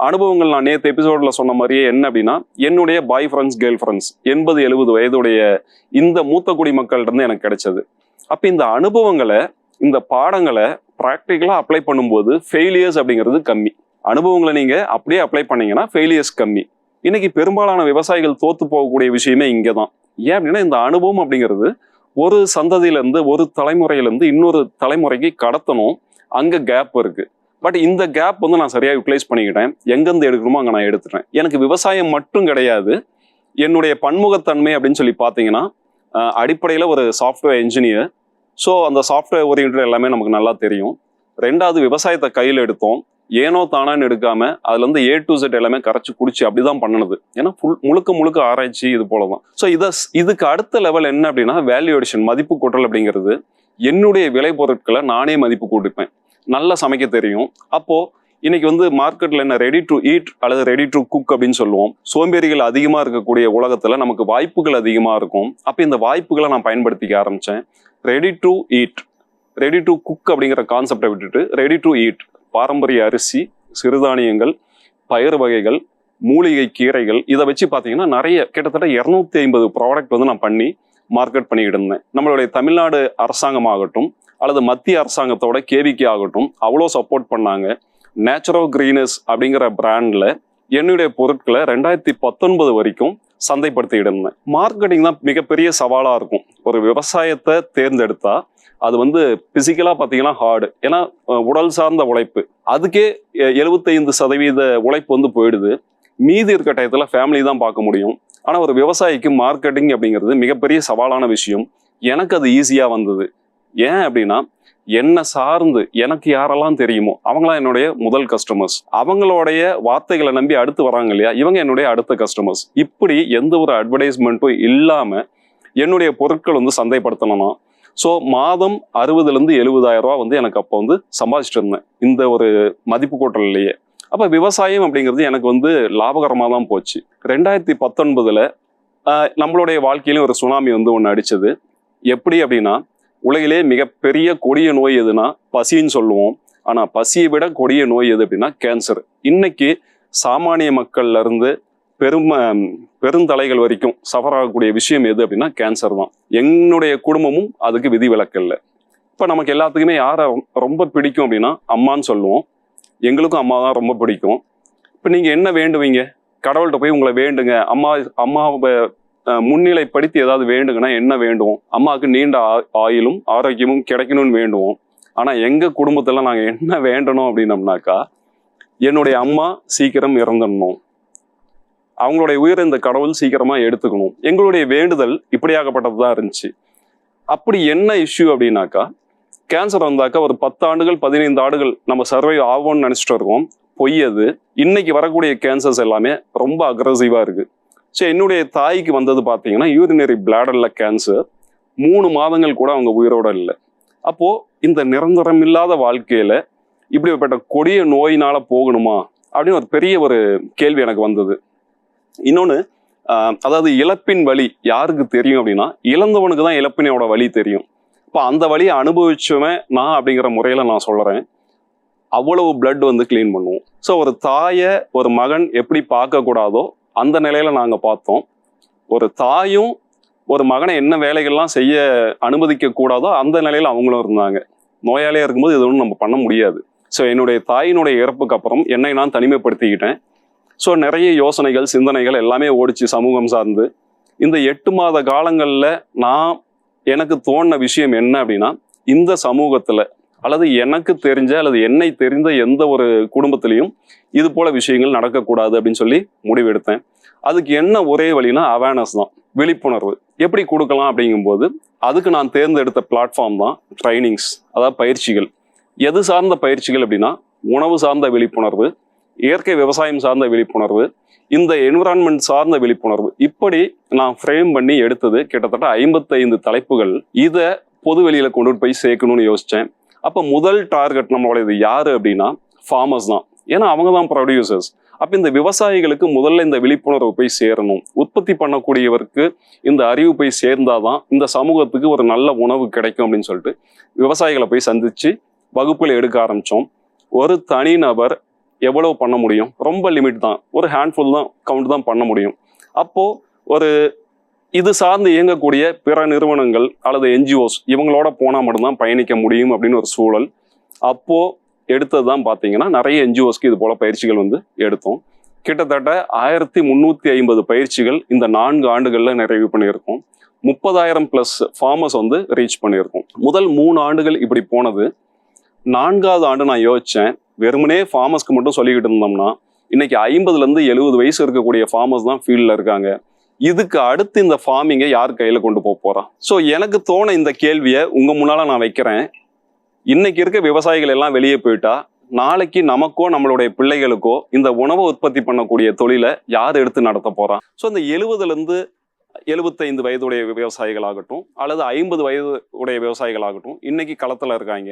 [SPEAKER 1] அனுபவங்கள் நான் நேற்று எபிசோட்ல சொன்ன மாதிரியே என்ன அப்படின்னா என்னுடைய பாய் ஃப்ரெண்ட்ஸ் கேர்ள் ஃப்ரெண்ட்ஸ் 80-70 வயதுடைய இந்த மூத்த குடிமக்கள் இருந்து எனக்கு கிடைச்சது. அப்ப இந்த அனுபவங்களை இந்த பாடங்களை ப்ராக்டிக்கலா அப்ளை பண்ணும்போது ஃபெயிலியர்ஸ் அப்படிங்கிறது கம்மி. அனுபவங்களை நீங்க அப்படியே அப்ளை பண்ணீங்கன்னா ஃபெயிலியர்ஸ் கம்மி. இன்னைக்கு பெரும்பாலான விவசாயிகள் தோத்து போகக்கூடிய விஷயமே இங்கதான். ஏன் அப்படின்னா இந்த அனுபவம் அப்படிங்கிறது ஒரு சந்ததியிலேருந்து ஒரு தலைமுறையிலேருந்து இன்னொரு தலைமுறைக்கு கடத்தணும். அங்கே கேப் இருக்கு. பட் இந்த கேப் வந்து நான் சரியாக யூட்டிலைஸ் பண்ணிக்கிட்டேன். எங்கேருந்து எடுக்கணுமோ அங்கே நான் எடுத்துட்டேன். எனக்கு விவசாயம் மட்டும் கிடையாது, என்னுடைய பன்முகத்தன்மை அப்படின்னு சொல்லி பார்த்தீங்கன்னா அடிப்படையில் ஒரு சாஃப்ட்வேர் என்ஜினியர். ஸோ அந்த சாஃப்ட்வேர் ஓரியன்ட் எல்லாமே நமக்கு நல்லா தெரியும். ரெண்டாவது விவசாயத்தை கையில் எடுத்தோம். ஏனோ தானான்னு எடுக்காம அதுல இருந்து A to Z எல்லாமே கரைச்சு குடிச்சு அப்படிதான் பண்ணனது. ஏன்னா முழுக்க ஆராய்ச்சி இது போலதான். ஸோ இதுக்கு அடுத்த லெவல் என்ன அப்படின்னா வேல்யூ அடிஷன், மதிப்பு கூட்டல் அப்படிங்கிறது. என்னுடைய விளை பொருட்களை நானே மதிப்பு கூட்டிப்பேன். நல்லா சமைக்க தெரியும். அப்போ இன்னைக்கு வந்து மார்க்கெட்ல என்ன ரெடி டு ஈட் அல்லது ரெடி டு குக் அப்படின்னு சொல்லுவோம். சோம்பேறிகள் அதிகமா இருக்கக்கூடிய உலகத்துல நமக்கு வாய்ப்புகள் அதிகமா இருக்கும். அப்ப இந்த வாய்ப்புகளை நான் பயன்படுத்திக்க ஆரம்பிச்சேன். Ready to eat, ready to cook அப்படிங்கிற கான்செப்டை விட்டுட்டு ரெடி டு ஈட், பாரம்பரிய அரிசி, சிறுதானியங்கள், பயிர் வகைகள், மூலிகை கீரைகள், இதை வச்சு பார்த்தீங்கன்னா நிறைய கிட்டத்தட்ட 250 ப்ராடக்ட் வந்து நான் பண்ணி மார்க்கெட் பண்ணிக்கிட்டு இருந்தேன். நம்மளுடைய தமிழ்நாடு அரசாங்கமாகட்டும் அல்லது மத்திய அரசாங்கத்தோட கேவிகே ஆகட்டும் அவ்வளோ சப்போர்ட் பண்ணாங்க. நேச்சுரல் கிரீனஸ் அப்படிங்கிற பிராண்ட்ல என்னுடைய பொருட்களை 2019 வரைக்கும் சந்தைப்படுத்திக்கிட்டு இருந்தேன். மார்க்கெட்டிங் தான் மிகப்பெரிய சவாலா இருக்கும். ஒரு விவசாயத்தை தேர்ந்தெடுத்தா அது வந்து பிசிக்கலா பார்த்தீங்கன்னா ஹார்டு. ஏன்னா உடல் சார்ந்த உழைப்பு, அதுக்கே 75% உழைப்பு வந்து போயிடுது. மீதி இருக்க டயத்துல ஃபேமிலி தான் பார்க்க முடியும். ஆனா ஒரு விவசாயிக்கு மார்க்கெட்டிங் அப்படிங்கிறது மிகப்பெரிய சவாலான விஷயம். எனக்கு அது ஈஸியா வந்தது. ஏன் அப்படின்னா என்னை சார்ந்து எனக்கு யாரெல்லாம் தெரியுமோ அவங்களாம் என்னுடைய முதல் கஸ்டமர்ஸ். அவங்களுடைய வார்த்தைகளை நம்பி அடுத்து வராங்க இல்லையா, இவங்க என்னுடைய அடுத்த கஸ்டமர்ஸ். இப்படி எந்த ஒரு அட்வர்டைஸ்மெண்ட்டும் இல்லாம என்னுடைய பொருட்கள் வந்து சந்தைப்படுத்தணும்னா ஸோ மாதம் 60,000-70,000 ரூபா வந்து எனக்கு அப்போ வந்து சம்பாதிச்சுட்டு இருந்தேன் இந்த ஒரு மதிப்பு கூட்டலையே. அப்போ விவசாயம் அப்படிங்கிறது எனக்கு வந்து லாபகரமாக தான் போச்சு. 2019 நம்மளுடைய வாழ்க்கையிலும் ஒரு சுனாமி வந்து ஒன்று அடிச்சது. எப்படி அப்படின்னா உலகிலே மிகப்பெரிய கொடிய நோய் எதுனா பசின்னு சொல்லுவோம். ஆனால் பசியை விட கொடிய நோய் எது அப்படின்னா கேன்சர். இன்னைக்கு சாமானிய மக்கள்ல இருந்து பெருந்தலைகள் வரைக்கும் சஃபர் ஆகக்கூடிய விஷயம் எது அப்படின்னா கேன்சர் தான். என்னுடைய குடும்பமும் அதுக்கு விதிவிலக்கு இல்லை. இப்போ நமக்கு எல்லாத்துக்குமே யாரை ரொம்ப பிடிக்கும் அப்படின்னா அம்மான்னு சொல்லுவோம். எங்களுக்கும் அம்மா தான் ரொம்ப பிடிக்கும். இப்போ நீங்கள் என்ன வேண்டுவீங்க? கடவுள்கிட்ட போய் உங்களை வேண்டுங்க, அம்மாவை முன்னிலைப்படுத்தி ஏதாவது வேண்டுங்கன்னா என்ன வேண்டுவோம்? அம்மாவுக்கு நீண்ட ஆயுளும் ஆரோக்கியமும் கிடைக்கணும்னு வேண்டுவோம். ஆனால் எங்கள் குடும்பத்தில் நாங்கள் என்ன வேண்டணும் அப்படின்னம்னாக்கா என்னுடைய அம்மா சீக்கிரம் இறந்துடணும், அவங்களுடைய உயிரை இந்த கடவுள் சீக்கிரமா எடுத்துக்கணும். எங்களுடைய வேண்டுதல் இப்படியாகப்பட்டது தான் இருந்துச்சு. அப்படி என்ன இஷ்யூ அப்படின்னாக்கா கேன்சர் வந்தாக்கா ஒரு 10 ஆண்டுகள் 15 ஆண்டுகள் நம்ம சர்வைவ் ஆகும்னு நினைச்சிட்டு இருக்கோம். பொய்யது. இன்னைக்கு வரக்கூடிய கேன்சர்ஸ் எல்லாமே ரொம்ப அக்ரெசிவா இருக்கு. ஸோ என்னுடைய தாய்க்கு வந்தது பார்த்தீங்கன்னா யூரினரி பிளாடர்ல கேன்சர். 3 மாதங்கள் கூட அவங்க உயிரோட இல்லை. அப்போ இந்த நிரந்தரம் இல்லாத வாழ்க்கையில இப்படிப்பட்ட கொடிய நோயினால போகணுமா அப்படின்னு ஒரு பெரிய ஒரு கேள்வி எனக்கு வந்தது. இன்னொன்று, அதாவது இழப்பின் வலி யாருக்கு தெரியும் அப்படின்னா இழந்தவனுக்கு தான் இழப்பினோட வலி தெரியும். இப்போ அந்த வலியை அனுபவிச்சவன் நான் அப்படிங்கிற முறையில நான் சொல்றேன். அவ்வளவு பிளட் வந்து கிளீன் பண்ணுவோம். ஸோ ஒரு தாயை ஒரு மகன் எப்படி பார்க்கக்கூடாதோ அந்த நிலையில நாங்கள் பார்த்தோம். ஒரு தாயும் ஒரு மகனை என்ன வேலைகள்லாம் செய்ய அனுமதிக்க கூடாதோ அந்த நிலையில அவங்களும் இருந்தாங்க. நோயாளியா இருக்கும்போது இது ஒன்றும் நம்ம பண்ண முடியாது. ஸோ என்னுடைய தாயினுடைய இறப்புக்கு அப்புறம் என்னை நான் தனிமைப்படுத்திக்கிட்டேன். ஸோ நிறைய யோசனைகள் சிந்தனைகள் எல்லாமே ஓடிச்சு சமூகம் சார்ந்து. இந்த 8 மாத காலங்களில் எனக்கு தோணின விஷயம் என்ன அப்படின்னா இந்த சமூகத்தில் அல்லது எனக்கு தெரிஞ்ச அல்லது என்னை தெரிந்த எந்த ஒரு குடும்பத்திலையும் இது போல விஷயங்கள் நடக்கக்கூடாது அப்படின்னு சொல்லி முடிவெடுத்தேன். அதுக்கு என்ன ஒரே வழினா அவேர்னஸ் தான், விழிப்புணர்வு. எப்படி கொடுக்கலாம் அப்படிங்கும்போது அதுக்கு நான் தேர்ந்தெடுத்த பிளாட்ஃபார்ம் தான் ட்ரைனிங்ஸ், அதாவது பயிற்சிகள். எது சார்ந்த பயிற்சிகள் அப்படின்னா உணவு சார்ந்த விழிப்புணர்வு, இயற்கை விவசாயம் சார்ந்த விழிப்புணர்வு, இந்த என்விரான்மெண்ட் சார்ந்த விழிப்புணர்வு, இப்படி நான் ஃப்ரேம் பண்ணி எடுத்தது கிட்டத்தட்ட 55 தலைப்புகள். இதை பொது வெளியில கொண்டு போய் சேர்க்கணும்னு யோசிச்சேன். அப்ப முதல் டார்கெட் நம்மளோட இது யாரு அப்படின்னா ஃபார்மர்ஸ் தான். ஏன்னா அவங்க தான் ப்ரொடியூசர்ஸ். அப்ப இந்த விவசாயிகளுக்கு முதல்ல இந்த விழிப்புணர்வு போய் சேரணும். உற்பத்தி பண்ணக்கூடியவருக்கு இந்த அறிவு போய் சேர்ந்தாதான் இந்த சமூகத்துக்கு ஒரு நல்ல உணவு கிடைக்கும் அப்படின்னு சொல்லிட்டு விவசாயிகளை போய் சந்திச்சு வகுப்புல எடுக்க ஆரம்பிச்சோம். ஒரு தனிநபர் எவ்வளவு பண்ண முடியும்? ரொம்ப லிமிட் தான், ஒரு ஹேண்ட்ஃபுல் தான் கவுண்ட் தான் பண்ண முடியும். அப்போ ஒரு இது சார்ந்து இயங்கக்கூடிய பிற நிறுவனங்கள் அல்லது என்ஜிஓஸ் இவங்களோட போனா மட்டும்தான் பயணிக்க முடியும் அப்படின்னு ஒரு சூழல். அப்போ எடுத்ததுதான் பாத்தீங்கன்னா நிறைய என்ஜிஓஸ்க்கு இது போல பயிற்சிகள் எடுத்தோம். கிட்டத்தட்ட 1350 பயிற்சிகள் இந்த 4 ஆண்டுகள்ல நிறைவு பண்ணியிருக்கோம். 30,000+ ஃபார்மர்ஸ் ரீச் பண்ணியிருக்கோம். முதல் 3 ஆண்டுகள் இப்படி போனது. 4வது ஆண்டு நான் யோசிச்சேன், வெறுமனே ஃபார்மர்ஸ்க்கு மட்டும் சொல்லிக்கிட்டு இருந்தோம்னா இன்னைக்கு 50-70 வயசு இருக்கக்கூடிய ஃபார்மர்ஸ் தான் ஃபீல்ட்ல இருக்காங்க. இதுக்கு அடுத்து இந்த ஃபார்மிங்கை யார் கையில கொண்டு போறா? ஸோ எனக்கு தோண இந்த கேள்வியை உங்க முன்னால நான் வைக்கிறேன். இன்னைக்கு இருக்க விவசாயிகள் எல்லாம் வெளியே போயிட்டா நாளைக்கு நமக்கோ நம்மளுடைய பிள்ளைகளுக்கோ இந்த உணவை உற்பத்தி பண்ணக்கூடிய தொழிலை யார் எடுத்து நடத்த போறா? ஸோ இந்த 70-75 வயதுடைய விவசாயிகளாகட்டும் அல்லது 50 வயது உடைய விவசாயிகளாகட்டும் இன்னைக்கு களத்துல இருக்காங்க.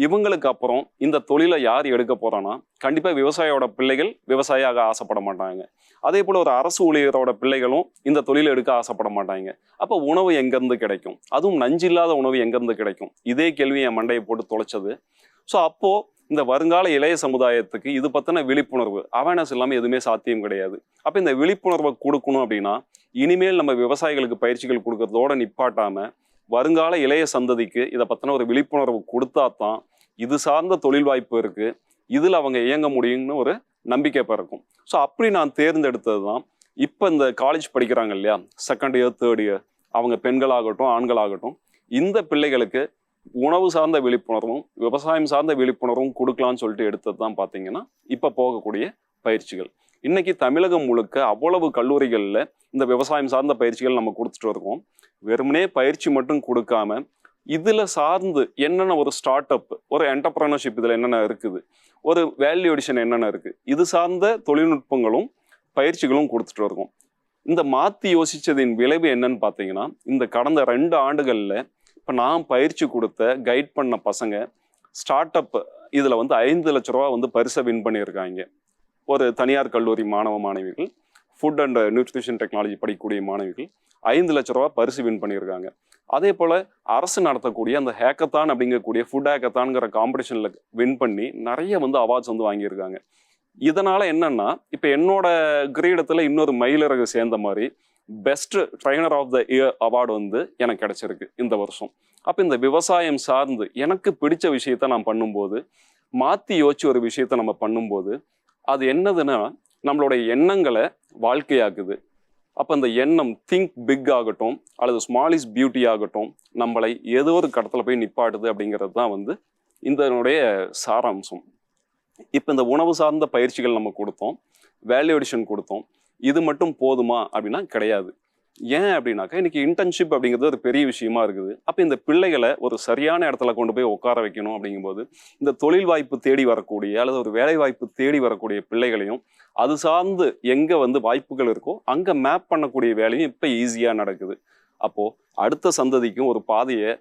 [SPEAKER 1] இவங்களுக்கு அப்புறம் இந்த தொழிலை யார் எடுக்க போறான்னா கண்டிப்பா விவசாயியோட பிள்ளைகள் விவசாயியாக ஆசைப்பட மாட்டாங்க. அதே போல ஒரு அரசு ஊழியரோட பிள்ளைகளும் இந்த தொழிலை எடுக்க ஆசைப்பட மாட்டாங்க. அப்ப உணவு எங்கிருந்து கிடைக்கும்? அதுவும் நஞ்சில்லாத உணவு எங்கிருந்து கிடைக்கும்? இதே கேள்வி என் மண்டையை போட்டு தொலைச்சது. ஸோ அப்போ இந்த வருங்கால இளைய சமுதாயத்துக்கு இது பத்தின விழிப்புணர்வு அவேர்னஸ் இல்லாம எதுவுமே சாத்தியம் கிடையாது. அப்ப இந்த விழிப்புணர்வை கொடுக்கணும் அப்படின்னா இனிமேல் நம்ம விவசாயிகளுக்கு பயிற்சிகள் கொடுக்கறதோட நிப்பாட்டாம வருங்கால இளைய சந்ததிக்கு இதை பத்தின ஒரு விழிப்புணர்வு கொடுத்தா தான் இது சார்ந்த தொழில் வாய்ப்பு இருக்கு, இதுல அவங்க இயங்க முடியும்னு ஒரு நம்பிக்கை பிறக்கும். ஸோ அப்படி நான் தேர்ந்தெடுத்தது தான் இப்போ இந்த காலேஜ் படிக்கிறாங்க இல்லையா, 2nd இயர் 3rd இயர், அவங்க பெண்களாகட்டும் ஆண்களாகட்டும், இந்த பிள்ளைகளுக்கு உணவு சார்ந்த விழிப்புணர்வும் விவசாயம் சார்ந்த விழிப்புணர்வும் கொடுக்கலாம்னு சொல்லிட்டு எடுத்தது தான் பார்த்தீங்கன்னா இப்போ போகக்கூடிய பயிற்சிகள். இன்னைக்கு தமிழகம் முழுக்க அவ்வளவு கல்லூரிகளில் இந்த விவசாயம் சார்ந்த பயிற்சிகள் நம்ம கொடுத்துட்டு இருக்கோம். வெறுமனே பயிற்சி மட்டும் கொடுக்காம இதுல சார்ந்து என்னென்ன ஒரு ஸ்டார்ட் அப், ஒரு என்டர்பிரனர்ஷிப் இதுல என்னென்ன இருக்குது, ஒரு வேல்யூ அடிஷன் என்னென்ன இருக்கு, இது சார்ந்த தொழில்நுட்பங்களும் பயிற்சிகளும் கொடுத்துட்டு இருக்கோம். இந்த மாத்தி யோசிச்சதின் விளைவு என்னன்னு பார்த்தீங்கன்னா இந்த கடந்த 2 ஆண்டுகள்ல இப்போ நான் பயிற்சி கொடுத்த கைட் பண்ண பசங்க ஸ்டார்ட் அப் இதுல 5 லட்ச ரூபா பரிசை வின் பண்ணியிருக்காங்க. ஒரு தனியார் கல்லூரி மாணவ மாணவிகள், ஃபுட் அண்ட் நியூட்ரிஷன் டெக்னாலஜி படிக்கக்கூடிய மாணவிகள் 5 லட்ச ரூபா பரிசு வின் பண்ணியிருக்காங்க. அதே போல அரசு நடத்தக்கூடிய அந்த ஹேக்கத்தான் அப்படிங்கக்கூடிய ஃபுட் ஹேக்கத்தான்ங்கிற காம்படிஷன்ல வின் பண்ணி நிறைய அவார்ட்ஸ் வாங்கியிருக்காங்க. இதனால என்னன்னா இப்ப என்னோட கிரீடத்துல இன்னொரு மயிலிறகு சேர்ந்த மாதிரி best trainer of the year award எனக்கு கிடைச்சிருக்கு இந்த வருஷம். அப்ப இந்த விவசாயம் சார்ந்து எனக்கு பிடிச்ச விஷயத்த நான் பண்ணும்போது, மாத்தி யோசிச்சு ஒரு விஷயத்த நம்ம பண்ணும்போது அது என்னதுன்னா நம்மளுடைய எண்ணங்களை வாழ்க்கையாக்குது. அப்போ அந்த எண்ணம் திங்க் பிக் ஆகட்டும் அல்லது ஸ்மால் இஸ் பியூட்டி ஆகட்டும் நம்மளை ஏதோ ஒரு கடத்துல போய் நிப்பாட்டுது அப்படிங்கிறது தான் இதனுடைய சாராம்சம். இப்போ இந்த உணவு சார்ந்த பயிற்சிகள் நம்ம கொடுத்தோம், வேல்யூ அடிஷன் கொடுத்தோம். இது மட்டும் போதுமா அப்படின்னா கிடையாது. ஏன் அப்படின்னாக்கா இன்னைக்கு இன்டர்ன்ஷிப் அப்படிங்கிறது ஒரு பெரிய விஷயமா இருக்குது. அப்போ இந்த பிள்ளைகளை ஒரு சரியான இடத்துல கொண்டு போய் உட்கார வைக்கணும். அப்படிங்கும்போது இந்த தொழில் வாய்ப்பு தேடி வரக்கூடிய அல்லது ஒரு வேலை வாய்ப்பு தேடி வரக்கூடிய பிள்ளைகளையும் அது சார்ந்து எங்க வாய்ப்புகள் இருக்கோ அங்க மேப் பண்ணக்கூடிய வேலையும் இப்ப ஈஸியா நடக்குது. அப்போ அடுத்த சந்ததிக்கும் ஒரு பாதையை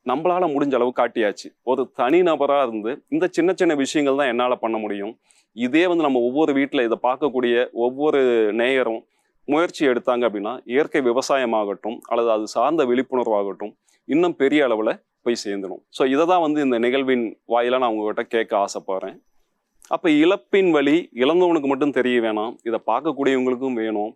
[SPEAKER 1] நம்மளால முடிஞ்ச அளவு காட்டியாச்சு. ஒரு தனி நபரா இருந்து இந்த சின்ன சின்ன விஷயங்கள் தான் என்னால பண்ண முடியும். இதே நம்ம ஒவ்வொரு வீட்டுல இதை பார்க்கக்கூடிய ஒவ்வொரு நேயரும் முயற்சி எடுத்தாங்க அப்படின்னா இயற்கை விவசாயமாகட்டும் அல்லது அது சார்ந்த விழிப்புணர்வாகட்டும் இன்னும் பெரிய அளவுல போய் சேர்ந்துடும். ஸோ இதை தான் இந்த நிகழ்வின் வாயிலா நான் உங்ககிட்ட கேட்க ஆசைப்படுறேன். அப்ப இழப்பின் வழி இழந்தவனுக்கு மட்டும் தெரிய வேணாம், இதை பார்க்கக்கூடியவங்களுக்கும் வேணும்.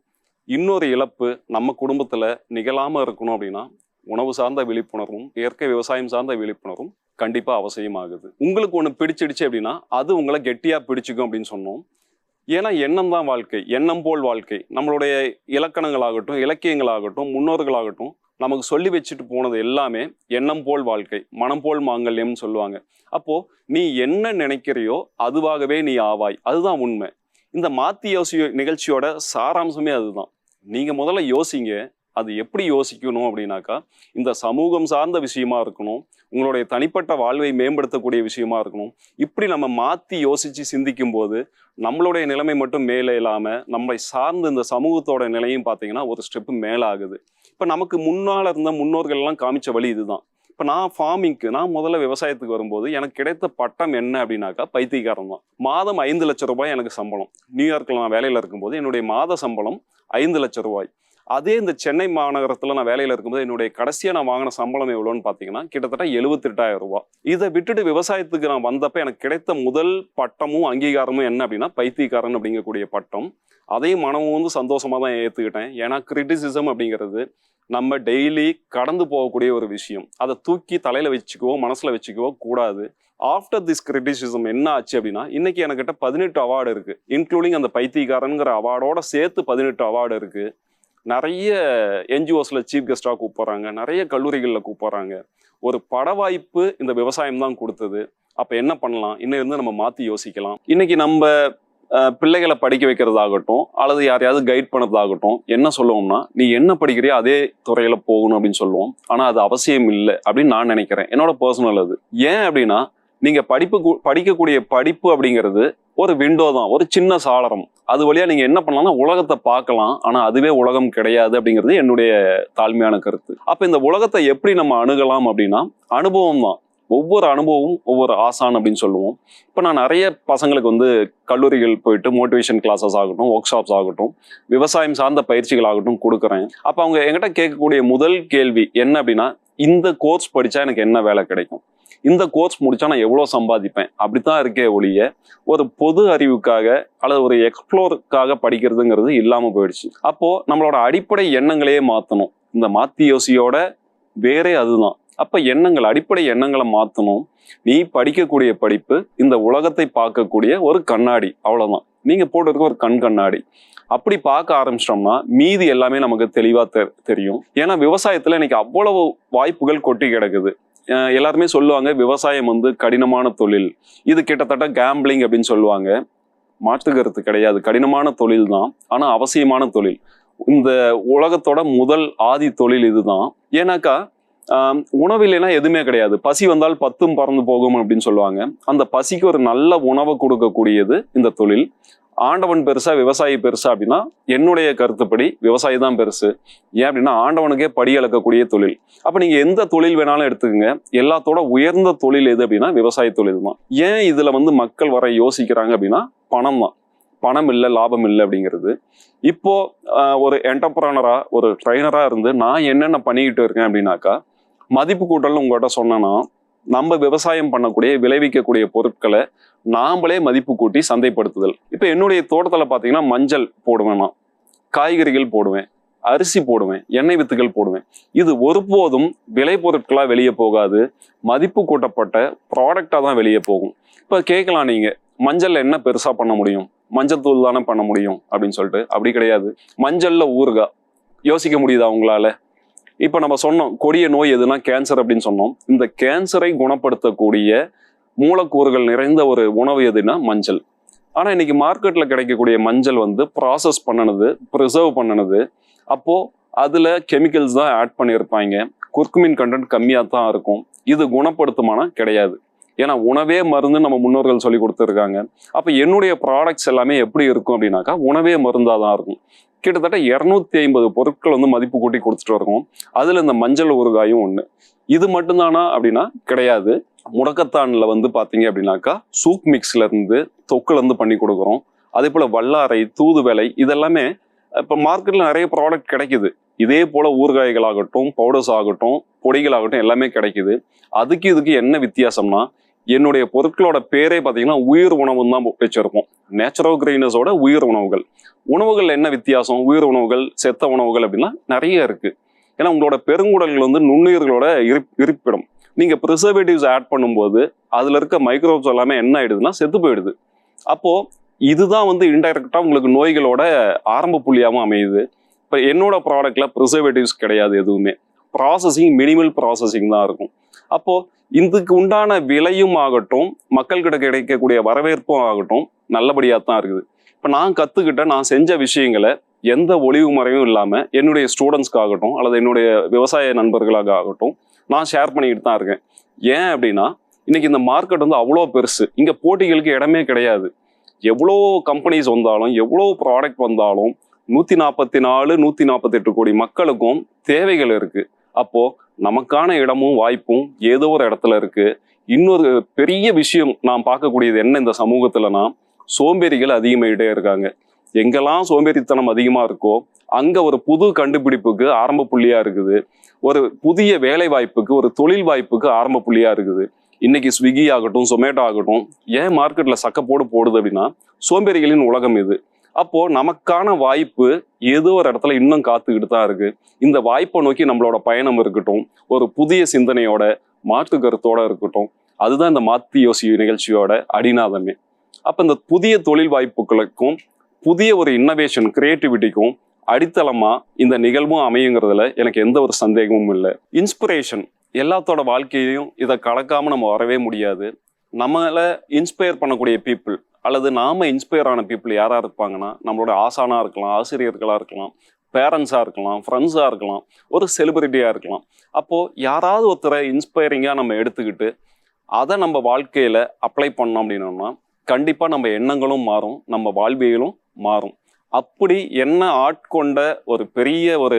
[SPEAKER 1] இன்னொரு இழப்பு நம்ம குடும்பத்துல நிகழாம இருக்கணும் அப்படின்னா உணவு சார்ந்த விழிப்புணர்வும் இயற்கை விவசாயம் சார்ந்த விழிப்புணர்வும் கண்டிப்பா அவசியமாகுது. உங்களுக்கு ஒண்ணு பிடிச்சிடுச்சு அப்படின்னா அது உங்களை கெட்டியா பிடிச்சிக்கும் அப்படின்னு சொன்னோம். ஏன்னா எண்ணம் தான் வாழ்க்கை, எண்ணம் போல் வாழ்க்கை. நம்மளுடைய இலக்கணங்களாகட்டும் இலக்கியங்களாகட்டும் முன்னோர்களாகட்டும் நமக்கு சொல்லி வச்சுட்டு போனது எல்லாமே எண்ணம் போல் வாழ்க்கை, மனம் போல் மாங்கல்யம்னு சொல்லுவாங்க. அப்போ நீ என்ன நினைக்கிறியோ அதுவாகவே நீ ஆவாய், அதுதான் உண்மை. இந்த மாத்தி யோசி நிகழ்ச்சியோட சாராம்சமே அதுதான். நீங்க முதல்ல யோசிங்க, அது எப்படி யோசிக்கணும் அப்படின்னாக்கா, இந்த சமூகம் சார்ந்த விஷயமா இருக்கணும், உங்களுடைய தனிப்பட்ட வாழ்வை மேம்படுத்தக்கூடிய விஷயமா இருக்கணும். இப்படி நம்ம மாற்றி யோசித்து சிந்திக்கும் போது நம்மளுடைய நிலைமை மட்டும் மேலே இல்லாமல் நம்மளை சார்ந்த இந்த சமூகத்தோட நிலையும் பார்த்தீங்கன்னா ஒரு ஸ்டெப்பு மேலே ஆகுது. இப்போ நமக்கு முன்னால் இருந்த முன்னோர்கள்லாம் காமிச்ச வழி இதுதான். இப்போ நான் முதல்ல விவசாயத்துக்கு வரும்போது எனக்கு கிடைத்த பட்டம் என்ன அப்படின்னாக்கா பைத்தியக்காரன் தான். மாதம் 5 லட்சம் ரூபாய் எனக்கு சம்பளம். நியூயார்க்கில் நான் வேலையில் இருக்கும்போது என்னுடைய மாத சம்பளம் 5 லட்சம் ரூபாய். அதே இந்த சென்னை மாநகரத்தில் நான் வேலையில் இருக்கும்போது என்னுடைய கடைசியாக நான் வாங்கின சம்பளம் எவ்வளோன்னு பார்த்தீங்கன்னா கிட்டத்தட்ட 78,000 ரூபாய். இதை விட்டுட்டு விவசாயத்துக்கு நான் வந்தப்போ எனக்கு கிடைத்த முதல் பட்டமும் அங்கீகாரமும் என்ன அப்படின்னா பைத்தியக்காரன் அப்படிங்கக்கூடிய பட்டம். அதையும் மனமும் வந்து சந்தோஷமாக தான் ஏற்றுக்கிட்டேன். ஏன்னா கிரிட்டிசிசம் அப்படிங்கிறது நம்ம டெய்லி கடந்து போகக்கூடிய ஒரு விஷயம். அதை தூக்கி தலையில வச்சுக்கவோ மனசுல வச்சுக்கவோ கூடாது. ஆஃப்டர் திஸ் கிரிட்டிசிசம் என்ன ஆச்சு அப்படின்னா இன்னைக்கு எனக்கிட்ட 18 அவார்டு இருக்கு, இன்க்ளூடிங் அந்த பைத்தியக்காரன்கிற அவார்டோட சேர்த்து 18 அவார்டு இருக்கு. நிறைய என்ஜிஓஸ்ல சீஃப் கெஸ்டா கூப்பிடுறாங்க, நிறைய கல்லூரிகளில் கூப்பிடுறாங்க. ஒரு பட வாய்ப்பு இந்த விவசாயம் தான் கொடுத்தது. அப்ப என்ன பண்ணலாம், இன்னும் இருந்து நம்ம மாத்தி யோசிக்கலாம். இன்னைக்கு நம்ம பிள்ளைகளை படிக்க வைக்கிறதாகட்டும் அல்லது யாரையாவது கைட் பண்ணதாகட்டும் என்ன சொல்லுவோம்னா, நீ என்ன படிக்கிறியோ அதே துறையில போகணும் அப்படின்னு சொல்லுவோம். ஆனா அது அவசியம் இல்லை அப்படின்னு நான் நினைக்கிறேன். என்னோட பர்சனல் அது. ஏன் அப்படின்னா நீங்க படிக்கக்கூடிய படிப்பு அப்படிங்கிறது ஒரு விண்டோ தான், ஒரு சின்ன சாளரம். அது வழியா நீங்க என்ன பண்ணலாம்னா உலகத்தை பார்க்கலாம். ஆனா அதுவே உலகம் கிடையாது அப்படிங்கிறது என்னுடைய தாழ்மையான கருத்து. அப்ப இந்த உலகத்தை எப்படி நம்ம அணுகலாம் அப்படின்னா அனுபவம் தான். ஒவ்வொரு அனுபவமும் ஒவ்வொரு ஆசான் அப்படின்னு சொல்லுவோம். இப்போ நான் நிறைய பசங்களுக்கு வந்து கல்லூரிகள் போயிட்டு மோட்டிவேஷன் கிளாஸஸ் ஆகட்டும், ஒர்க் ஷாப்ஸ் ஆகட்டும், விவசாயம் சார்ந்த பயிற்சிகள் ஆகட்டும் கொடுக்குறேன். அப்போ அவங்க என்கிட்ட கேட்கக்கூடிய முதல் கேள்வி என்ன அப்படின்னா, இந்த கோர்ஸ் படித்தா எனக்கு என்ன வேலை கிடைக்கும், இந்த கோர்ஸ் முடிச்சா நான் எவ்வளோ சம்பாதிப்பேன், அப்படித்தான் இருக்கே ஒழிய ஒரு பொது அறிவுக்காக அல்லது ஒரு எக்ஸ்ப்ளோருக்காக படிக்கிறதுங்கிறது இல்லாமல் போயிடுச்சு. அப்போ நம்மளோட அடிப்படை எண்ணங்களையே மாற்றணும். இந்த மாத்தி யோசியோட வேறே அதுதான். அப்ப எண்ணங்கள், அடிப்படை எண்ணங்களை மாற்றணும். நீ படிக்கக்கூடிய படிப்பு இந்த உலகத்தை பார்க்கக்கூடிய ஒரு கண்ணாடி, அவ்வளவுதான். நீங்க போட்டிருக்க ஒரு கண்ணாடி. அப்படி பார்க்க ஆரம்பிச்சிட்டோம்னா மீதி எல்லாமே நமக்கு தெளிவா தெரியும். ஏன்னா விவசாயத்துல இன்னைக்கு அவ்வளவு வாய்ப்புகள் கொட்டி கிடக்குது. எல்லாருமே சொல்லுவாங்க விவசாயம் வந்து கடினமான தொழில், இது கிட்டத்தட்ட கேம்பிளிங் அப்படின்னு சொல்லுவாங்க. மாற்றுக்கருத்து கிடையாது, கடினமான தொழில் தான், ஆனா அவசியமான தொழில். இந்த உலகத்தோட முதல் ஆதி தொழில் இதுதான். ஏன்னாக்கா உணவு இல்லைன்னா எதுவுமே கிடையாது. பசி வந்தால் 10 பறந்து போகும் அப்படின்னு சொல்லுவாங்க. அந்த பசிக்கு ஒரு நல்ல உணவை கொடுக்கக்கூடியது இந்த தொழில். ஆண்டவன் பெருசா விவசாயி பெருசா அப்படின்னா என்னுடைய கருத்துப்படி விவசாயி தான் பெருசு. ஏன் அப்படின்னா ஆண்டவனுக்கே படி அளக்கக்கூடிய தொழில். அப்ப நீங்க எந்த தொழில் வேணாலும் எடுத்துக்கங்க, எல்லாத்தோட உயர்ந்த தொழில் எது அப்படின்னா விவசாய தொழில் தான். ஏன் இதுல வந்து மக்கள் வர யோசிக்கிறாங்க அப்படின்னா பணம் தான். பணம் இல்லை, லாபம் இல்லை அப்படிங்கிறது. இப்போ ஒரு என்டர்பிரனரா ஒரு ட்ரைனரா இருந்து நான் என்னென்ன பண்ணிக்கிட்டு இருக்கேன் அப்படின்னாக்கா, மதிப்பு கூட்டல்னு உங்கள்கிட்ட சொன்னேன்னா நம்ம விவசாயம் பண்ணக்கூடிய விளைவிக்கக்கூடிய பொருட்களை நாமளே மதிப்பு கூட்டி சந்தைப்படுத்துதல். இப்போ என்னுடைய தோட்டத்தில் பார்த்தீங்கன்னா மஞ்சள் போடுவேன், நான் காய்கறிகள் போடுவேன், அரிசி போடுவேன், எண்ணெய் வித்துகள் போடுவேன். இது ஒருபோதும் விலை பொருட்களாக வெளியே போகாது, மதிப்பு கூட்டப்பட்ட ப்ராடக்டாக தான் வெளியே போகும். இப்போ கேட்கலாம் நீங்க, மஞ்சள் என்ன பெருசா பண்ண முடியும், மஞ்சள் தூள் தானே பண்ண முடியும் அப்படின்னு சொல்லிட்டு. அப்படி கிடையாது. மஞ்சள்ல ஊறுகாய் யோசிக்க முடியுதா உங்களால? இப்ப நம்ம சொன்னோம் கொடிய நோய் எதுனா கேன்சர் அப்படின்னு சொன்னோம். இந்த கேன்சரை குணப்படுத்தக்கூடிய மூலக்கூறுகள் நிறைந்த ஒரு உணவு எதுனா மஞ்சள். ஆனா இன்னைக்கு மார்க்கெட்ல கிடைக்கக்கூடிய மஞ்சள் வந்து ப்ராசஸ் பண்ணனது, ப்ரிசர்வ் பண்ணனது. அப்போ அதுல கெமிக்கல்ஸ் தான் ஆட் பண்ணியிருப்பாங்க. குர்குமின் கண்டென்ட் கம்மியா தான் இருக்கும். இது குணப்படுத்துமானா கிடையாது. ஏன்னா உணவே மருந்து நம்ம முன்னோர்கள் சொல்லி கொடுத்துருக்காங்க. அப்ப என்னுடைய ப்ராடக்ட்ஸ் எல்லாமே எப்படி இருக்கும் அப்படின்னாக்கா உணவே மருந்தா தான் இருக்கும். கிட்டத்தட்ட 250 பொருட்கள் வந்து மதிப்பு கூட்டி கொடுத்துட்டு இருக்கோம். அதுல இந்த மஞ்சள் ஊறுகாயும் ஒண்ணு. இது மட்டும்தானா அப்படின்னா கிடையாது. முடக்கத்தான்ல வந்து பாத்தீங்க அப்படின்னாக்கா சூப் மிக்ஸ்ல இருந்து தொக்குல இருந்து பண்ணி கொடுக்குறோம். அதே போல வல்லாரை, தூதுவளை, இதெல்லாமே இப்ப மார்க்கெட்ல நிறைய ப்ராடக்ட் கிடைக்குது. இதே போல ஊறுகாய்கள் ஆகட்டும், பவுடர்ஸ் ஆகட்டும், பொடிகள் ஆகட்டும் எல்லாமே கிடைக்குது. அதுக்கு இதுக்கு என்ன வித்தியாசம்னா, என்னுடைய பொருட்களோட பேரே பார்த்தீங்கன்னா உயிர் உணவுன்னு தான் வச்சிருக்கோம். நேச்சுரல் கிரெயினஸோட உயிர் உணவுகள். உணவுகள் என்ன வித்தியாசம், உயிர் உணவுகள் செத்த உணவுகள் அப்படின்னா நிறைய இருக்கு. ஏன்னா உங்களோட பெருங்குடல்கள் வந்து நுண்ணுயிர்களோட இருப்பிடம். நீங்க ப்ரிசர்வேட்டிவ்ஸ் ஆட் பண்ணும்போது அதுல இருக்க மைக்ரோப்ஸ் எல்லாமே என்ன ஆயிடுதுன்னா செத்து போயிடுது. அப்போ இதுதான் வந்து இன்டைரக்டா உங்களுக்கு நோய்களோட ஆரம்ப புள்ளியாகவும் அமையுது. இப்போ என்னோட ப்ராடக்ட்ல ப்ரிசர்வேட்டிவ்ஸ் கிடையாது, எதுவுமே ப்ராசஸிங், மினிமல் ப்ராசஸிங் தான் இருக்கும். அப்போ இதுக்கு உண்டான விலையும் ஆகட்டும், மக்கள்கிட்ட கிடைக்கக்கூடிய வரவேற்பும் ஆகட்டும் நல்லபடியாக தான் இருக்குது. இப்போ நான் கற்றுக்கிட்ட, நான் செஞ்ச விஷயங்களை எந்த ஒளிவு மறைவும் இல்லாமல் என்னுடைய ஸ்டூடெண்ட்ஸ்க்காகட்டும் அல்லது என்னுடைய விவசாய நண்பர்களாக ஆகட்டும் நான் ஷேர் பண்ணிக்கிட்டு தான் இருக்கேன். ஏன் அப்படின்னா இன்னைக்கு இந்த மார்க்கெட் வந்து அவ்வளோ பெருசு, இங்கே போட்டிகளுக்கு இடமே கிடையாது. எவ்வளோ கம்பெனிஸ் வந்தாலும் எவ்வளோ ப்ராடக்ட் வந்தாலும் 144 148 கோடி மக்களுக்கும் தேவைகள் இருக்கு. அப்போ நமக்கான இடமும் வாய்ப்பும் ஏதோ ஒரு இடத்துல இருக்கு. இன்னொரு பெரிய விஷயம் நான் பார்க்கக்கூடியது என்ன இந்த சமூகத்துலனா, சோம்பேறிகள் அதிகமாகிட்டே இருக்காங்க. எங்கெல்லாம் சோம்பேறித்தனம் அதிகமா இருக்கோ அங்க ஒரு புது கண்டுபிடிப்புக்கு ஆரம்ப புள்ளியா இருக்குது, ஒரு புதிய வேலை வாய்ப்புக்கு, ஒரு தொழில் வாய்ப்புக்கு ஆரம்ப புள்ளியா இருக்குது. இன்னைக்கு ஸ்விக்கி ஆகட்டும், சொமேட்டோ ஆகட்டும் ஏன் மார்க்கெட்ல சக்கப்போடு போடுது அப்படின்னா சோம்பேறிகளின் உலகம் இது. அப்போ நமக்கான வாய்ப்பு ஏதோ ஒரு இடத்துல இன்னும் காத்துக்கிட்டு தான் இருக்கு. இந்த வாய்ப்பை நோக்கி நம்மளோட பயணம் இருக்கட்டும், ஒரு புதிய சிந்தனையோட மாற்று கருத்தோட இருக்கட்டும். அதுதான் இந்த மாத்தி யோசி நிகழ்ச்சியோட அடிநாதமே. அப்ப இந்த புதிய தொழில் வாய்ப்புகளுக்கும் புதிய ஒரு இன்னோவேஷன் கிரியேட்டிவிட்டிக்கும் அடித்தளமா இந்த நிகழ்வும் அமையுங்கிறதுல எனக்கு எந்த ஒரு சந்தேகமும் இல்லை. இன்ஸ்பிரேஷன் எல்லாத்தோட வாழ்க்கையிலையும் இதை கலக்காம நம்ம வரவே முடியாது. நம்மளை இன்ஸ்பயர் பண்ணக்கூடிய பீப்புள் அல்லது நாம இன்ஸ்பயர் ஆன பீப்புள் யாரா இருப்பாங்கன்னா, நம்மளோட ஆசானா இருக்கலாம், ஆசிரியர்களா இருக்கலாம், பேரண்ட்ஸா இருக்கலாம், ஃப்ரெண்ட்ஸா இருக்கலாம், ஒரு செலிபிரிட்டியா இருக்கலாம். அப்போ யாராவது ஒருத்தரை இன்ஸ்பைரிங்கா நம்ம எடுத்துக்கிட்டு அதை நம்ம வாழ்க்கையில அப்ளை பண்ணோம் அப்படின்னோம்னா கண்டிப்பா நம்ம எண்ணங்களும் மாறும், நம்ம வாழ்வியலும் மாறும். அப்படி என்ன ஆட்கொண்ட ஒரு பெரிய ஒரு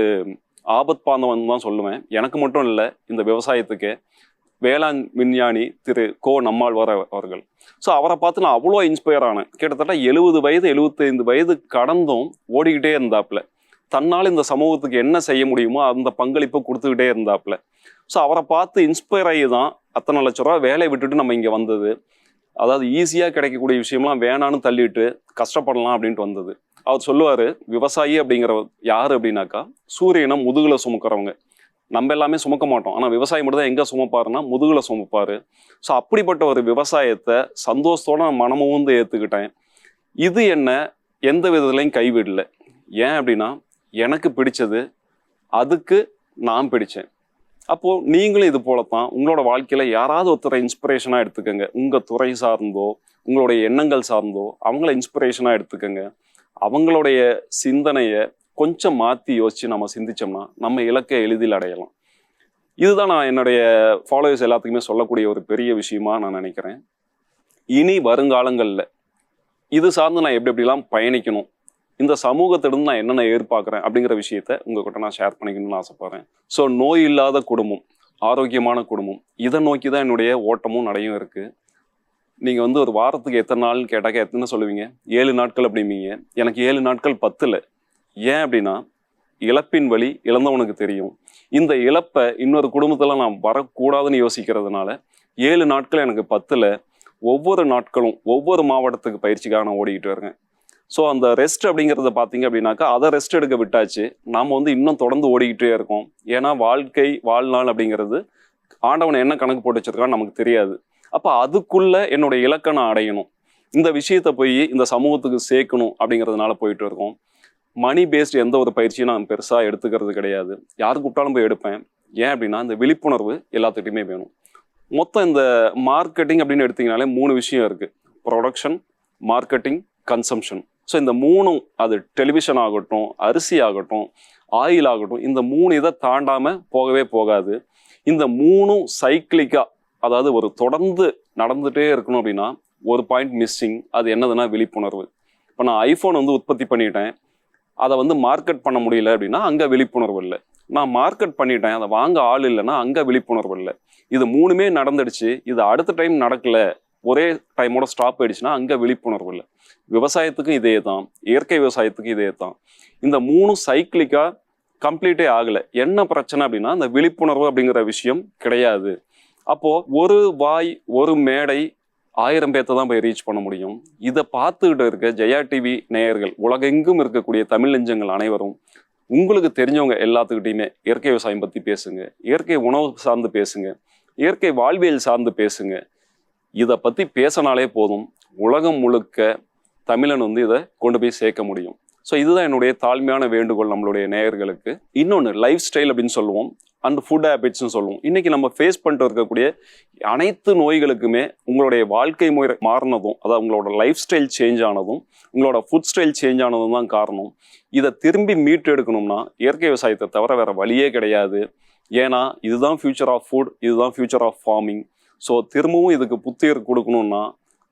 [SPEAKER 1] ஆபத்பாந்தவன் தான் சொல்லுவேன். எனக்கு மட்டும் இல்லை, இந்த விவசாயத்துக்கு வேளாண் விஞ்ஞானி திரு கோ நம்மாழ்வார் அவர்கள். ஸோ அவரை பார்த்து நான் அவ்வளோ இன்ஸ்பயர் ஆனேன். கிட்டத்தட்ட 70 வயது 75 வயது கடந்தும் ஓடிக்கிட்டே இருந்தாப்புல. தன்னால் இந்த சமூகத்துக்கு என்ன செய்ய முடியுமோ அந்த பங்களிப்பை கொடுத்துக்கிட்டே இருந்தாப்புல. ஸோ அவரை பார்த்து இன்ஸ்பயர் ஆகி தான் அத்தனை லட்ச ரூபா வேலையை விட்டுட்டு நம்ம இங்கே வந்தது. அதாவது ஈஸியாக கிடைக்கக்கூடிய விஷயம்லாம் வேணான்னு தள்ளிட்டு கஷ்டப்படலாம் அப்படின்ட்டு வந்தது. அவர் சொல்லுவார், விவசாயி அப்படிங்கிற யார் அப்படின்னாக்கா சூரியனை முதுகுல சுமக்கிறவங்க. நம்ம எல்லாமே சுமக்க மாட்டோம், ஆனால் விவசாயி மட்டும் தான் எங்கே சுமப்பாருன்னா முதுகுல சுமப்பாரு. ஸோ அப்படிப்பட்ட ஒரு விவசாயத்தை சந்தோஷத்தோட நான் மனமும் வந்து ஏற்றுக்கிட்டேன். இது என்ன எந்த விதத்துலையும் கைவிடல. ஏன் அப்படின்னா எனக்கு பிடிச்சது, அதுக்கு நான் பிடிச்சேன். அப்போது நீங்களும் இது போலத்தான் உங்களோட வாழ்க்கையில் யாராவது ஒருத்தரை இன்ஸ்பிரேஷனாக எடுத்துக்கோங்க. உங்கள் துறை சார்ந்தோ உங்களுடைய எண்ணங்கள் சார்ந்தோ அவங்கள இன்ஸ்பிரேஷனாக எடுத்துக்கோங்க. அவங்களுடைய சிந்தனையை கொஞ்சம் மாற்றி யோசித்து நம்ம சிந்திச்சோம்னா நம்ம இலக்கை எளிதில் அடையலாம். இதுதான் நான் என்னுடைய ஃபாலோவர்ஸ் எல்லாத்துக்குமே சொல்லக்கூடிய ஒரு பெரிய விஷயமா நான் நினைக்கிறேன். இனி வருங்காலங்களில் இது சார்ந்து நான் எப்படிலாம் பயணிக்கணும், இந்த சமூகத்திலிருந்து நான் என்னென்ன எதிர்பார்க்குறேன் அப்படிங்கிற விஷயத்த உங்ககிட்ட நான் ஷேர் பண்ணிக்கணும்னு ஆசைப்படுறேன். ஸோ நோய் இல்லாத குடும்பம், ஆரோக்கியமான குடும்பம், இதை நோக்கி தான் என்னுடைய ஓட்டமும் நடையும் இருக்குது. நீங்கள் வந்து ஒரு வாரத்துக்கு எத்தனை நாள்னு கேட்டாக்க எத்தனை சொல்லுவீங்க? 7 நாட்கள் அப்படிம்பீங்க. எனக்கு 7 நாட்கள் பத்தில். ஏன் அப்படின்னா இழப்பின் வலி இழந்தவனுக்கு தெரியும். இந்த இழப்பை இன்னொரு குடும்பத்தில் நான் வரக்கூடாதுன்னு யோசிக்கிறதுனால 7 நாட்கள் எனக்கு பத்தில். ஒவ்வொரு நாட்களும் ஒவ்வொரு மாவட்டத்துக்கு பயிற்சிக்காக நான் ஓடிக்கிட்டு இருக்கேன். ஸோ அந்த ரெஸ்ட் அப்படிங்கிறத பார்த்தீங்க அப்படின்னாக்கா அதை ரெஸ்ட் எடுக்க விட்டாச்சு. நாம் வந்து இன்னும் தொடர்ந்து ஓடிக்கிட்டே இருக்கோம். ஏன்னா வாழ்நாள் அப்படிங்கிறது ஆண்டவனை என்ன கணக்கு போட்டு வச்சிருக்கான்னு நமக்கு தெரியாது. அப்போ அதுக்குள்ள என்னுடைய இலக்கை நான் அடையணும், இந்த விஷயத்த போய் இந்த சமூகத்துக்கு சேர்க்கணும் அப்படிங்கிறதுனால போயிட்டு இருக்கோம். மணி பேஸ்டு எந்த ஒரு பயிற்சியும் நான் பெருசாக எடுத்துக்கிறது கிடையாது. யாரு கூப்பிட்டாலும் போய் எடுப்பேன். ஏன் அப்படின்னா இந்த விழிப்புணர்வு எல்லாத்துக்கிட்டையுமே வேணும். மொத்தம் இந்த மார்க்கெட்டிங் அப்படின்னு எடுத்தீங்கனாலே 3 விஷயம் இருக்குது: ப்ரொடக்ஷன், மார்க்கெட்டிங், கன்சம்ஷன். ஸோ இந்த 3ம், அது டெலிவிஷன் ஆகட்டும், அரிசி ஆகட்டும், ஆயில் ஆகட்டும், இந்த 3 இதை தாண்டாமல் போகவே போகாது. இந்த 3ம் சைக்கிளிக்காக, அதாவது ஒரு தொடர்ந்து நடந்துகிட்டே இருக்கணும் அப்படின்னா ஒரு பாயிண்ட் மிஸ்ஸிங். அது என்னதுன்னா விழிப்புணர்வு. இப்போ நான் ஐஃபோன் வந்து உற்பத்தி பண்ணிட்டேன், அதை வந்து மார்க்கெட் பண்ண முடியல அப்படின்னா அங்கே விழிப்புணர்வு இல்லை. நான் மார்க்கெட் பண்ணிட்டேன், அதை வாங்க ஆள் இல்லைன்னா அங்கே விழிப்புணர்வு இல்லை. இது 3மே நடந்துடுச்சு, இது அடுத்த டைம் நடக்கல, ஒரே டைமோட ஸ்டாப் ஆயிடுச்சுன்னா அங்கே விழிப்புணர்வு இல்லை. விவசாயத்துக்கும் இதே தான், இயற்கை விவசாயத்துக்கும் இதே தான். இந்த 3ம் சைக்கிளிக்காக கம்ப்ளீட்டே ஆகலை. என்ன பிரச்சனை அப்படின்னா இந்த விழிப்புணர்வு அப்படிங்கிற விஷயம் கிடையாது. அப்போது ஒரு வாய் ஒரு மேடை 1000 பேர்த்தை தான் போய் ரீச் பண்ண முடியும். இதை பார்த்துக்கிட்டு இருக்க ஜெயா டிவி நேயர்கள், உலகெங்கும் இருக்கக்கூடிய தமிழ் நெஞ்சங்கள் அனைவரும், உங்களுக்கு தெரிஞ்சவங்க எல்லாத்துக்கிட்டையுமே இயற்கை விவசாயம் பற்றி பேசுங்க, இயற்கை உணவு சார்ந்து பேசுங்க, இயற்கை வாழ்வியல் சார்ந்து பேசுங்க. இதை பற்றி பேசினாலே போதும், உலகம் முழுக்க தமிழன் வந்து இதை கொண்டு போய் சேர்க்க முடியும். ஸோ இதுதான் என்னுடைய தாழ்மையான வேண்டுகோள் நம்மளுடைய நேயர்களுக்கு. இன்னொன்று லைஃப் ஸ்டைல் அப்படின்னு சொல்லுவோம், அண்ட் ஃபுட் ஹேபிட்ஸ்னு சொல்லுவோம். இன்னைக்கு நம்ம ஃபேஸ் பண்ணிட்டு இருக்கக்கூடிய அனைத்து நோய்களுக்குமே உங்களுடைய வாழ்க்கை முறை மாறினதும், அதாவது உங்களோட லைஃப் ஸ்டைல் சேஞ்ச் ஆனதும், உங்களோட ஃபுட் ஸ்டைல் சேஞ்ச் ஆனதும் தான் காரணம். இதை திரும்பி மீட்டு எடுக்கணும்னா இயற்கை விவசாயத்தை தவிர வேற வழியே கிடையாது. ஏன்னா இதுதான் ஃபியூச்சர் ஆஃப் ஃபுட், இதுதான் ஃபியூச்சர் ஆஃப் ஃபார்மிங். ஸோ திரும்பவும் இதுக்கு புத்துயிர் கொடுக்கணும்னா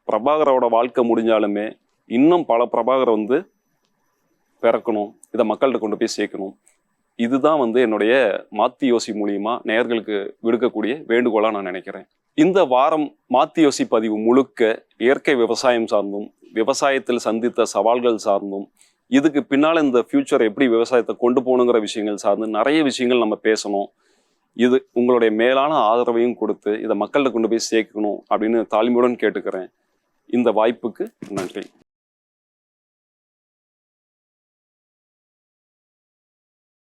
[SPEAKER 1] பிரபாகரோட வாழ்க்கை முடிஞ்சாலுமே இன்னும் பல பிரபாகரை பிறக்கணும், இதை மக்கள்கிட்ட கொண்டு போய் சேர்க்கணும். இதுதான் என்னுடைய மாத்தி யோசி மூலியமா நேயர்களுக்கு விடுக்கக்கூடிய வேண்டுகோளா நான் நினைக்கிறேன். இந்த வாரம் மாத்தி யோசி பதிவு முழுக்க இயற்கை விவசாயம் சார்ந்தும், விவசாயத்தில் சந்தித்த சவால்கள் சார்ந்தும், இதுக்கு பின்னால இந்த ஃபியூச்சர் எப்படி விவசாயத்தை கொண்டு போகணுங்கிற விஷயங்கள் சார்ந்து நிறைய விஷயங்கள் நம்ம பேசணும். இது உங்களுடைய மேலான ஆதரவையும் கொடுத்து இதை மக்கள்கிட்ட கொண்டு போய் சேர்க்கணும் அப்படின்னு தாழ்மையுடன் கேட்டுக்கிறேன். இந்த வாய்ப்புக்கு நன்றி.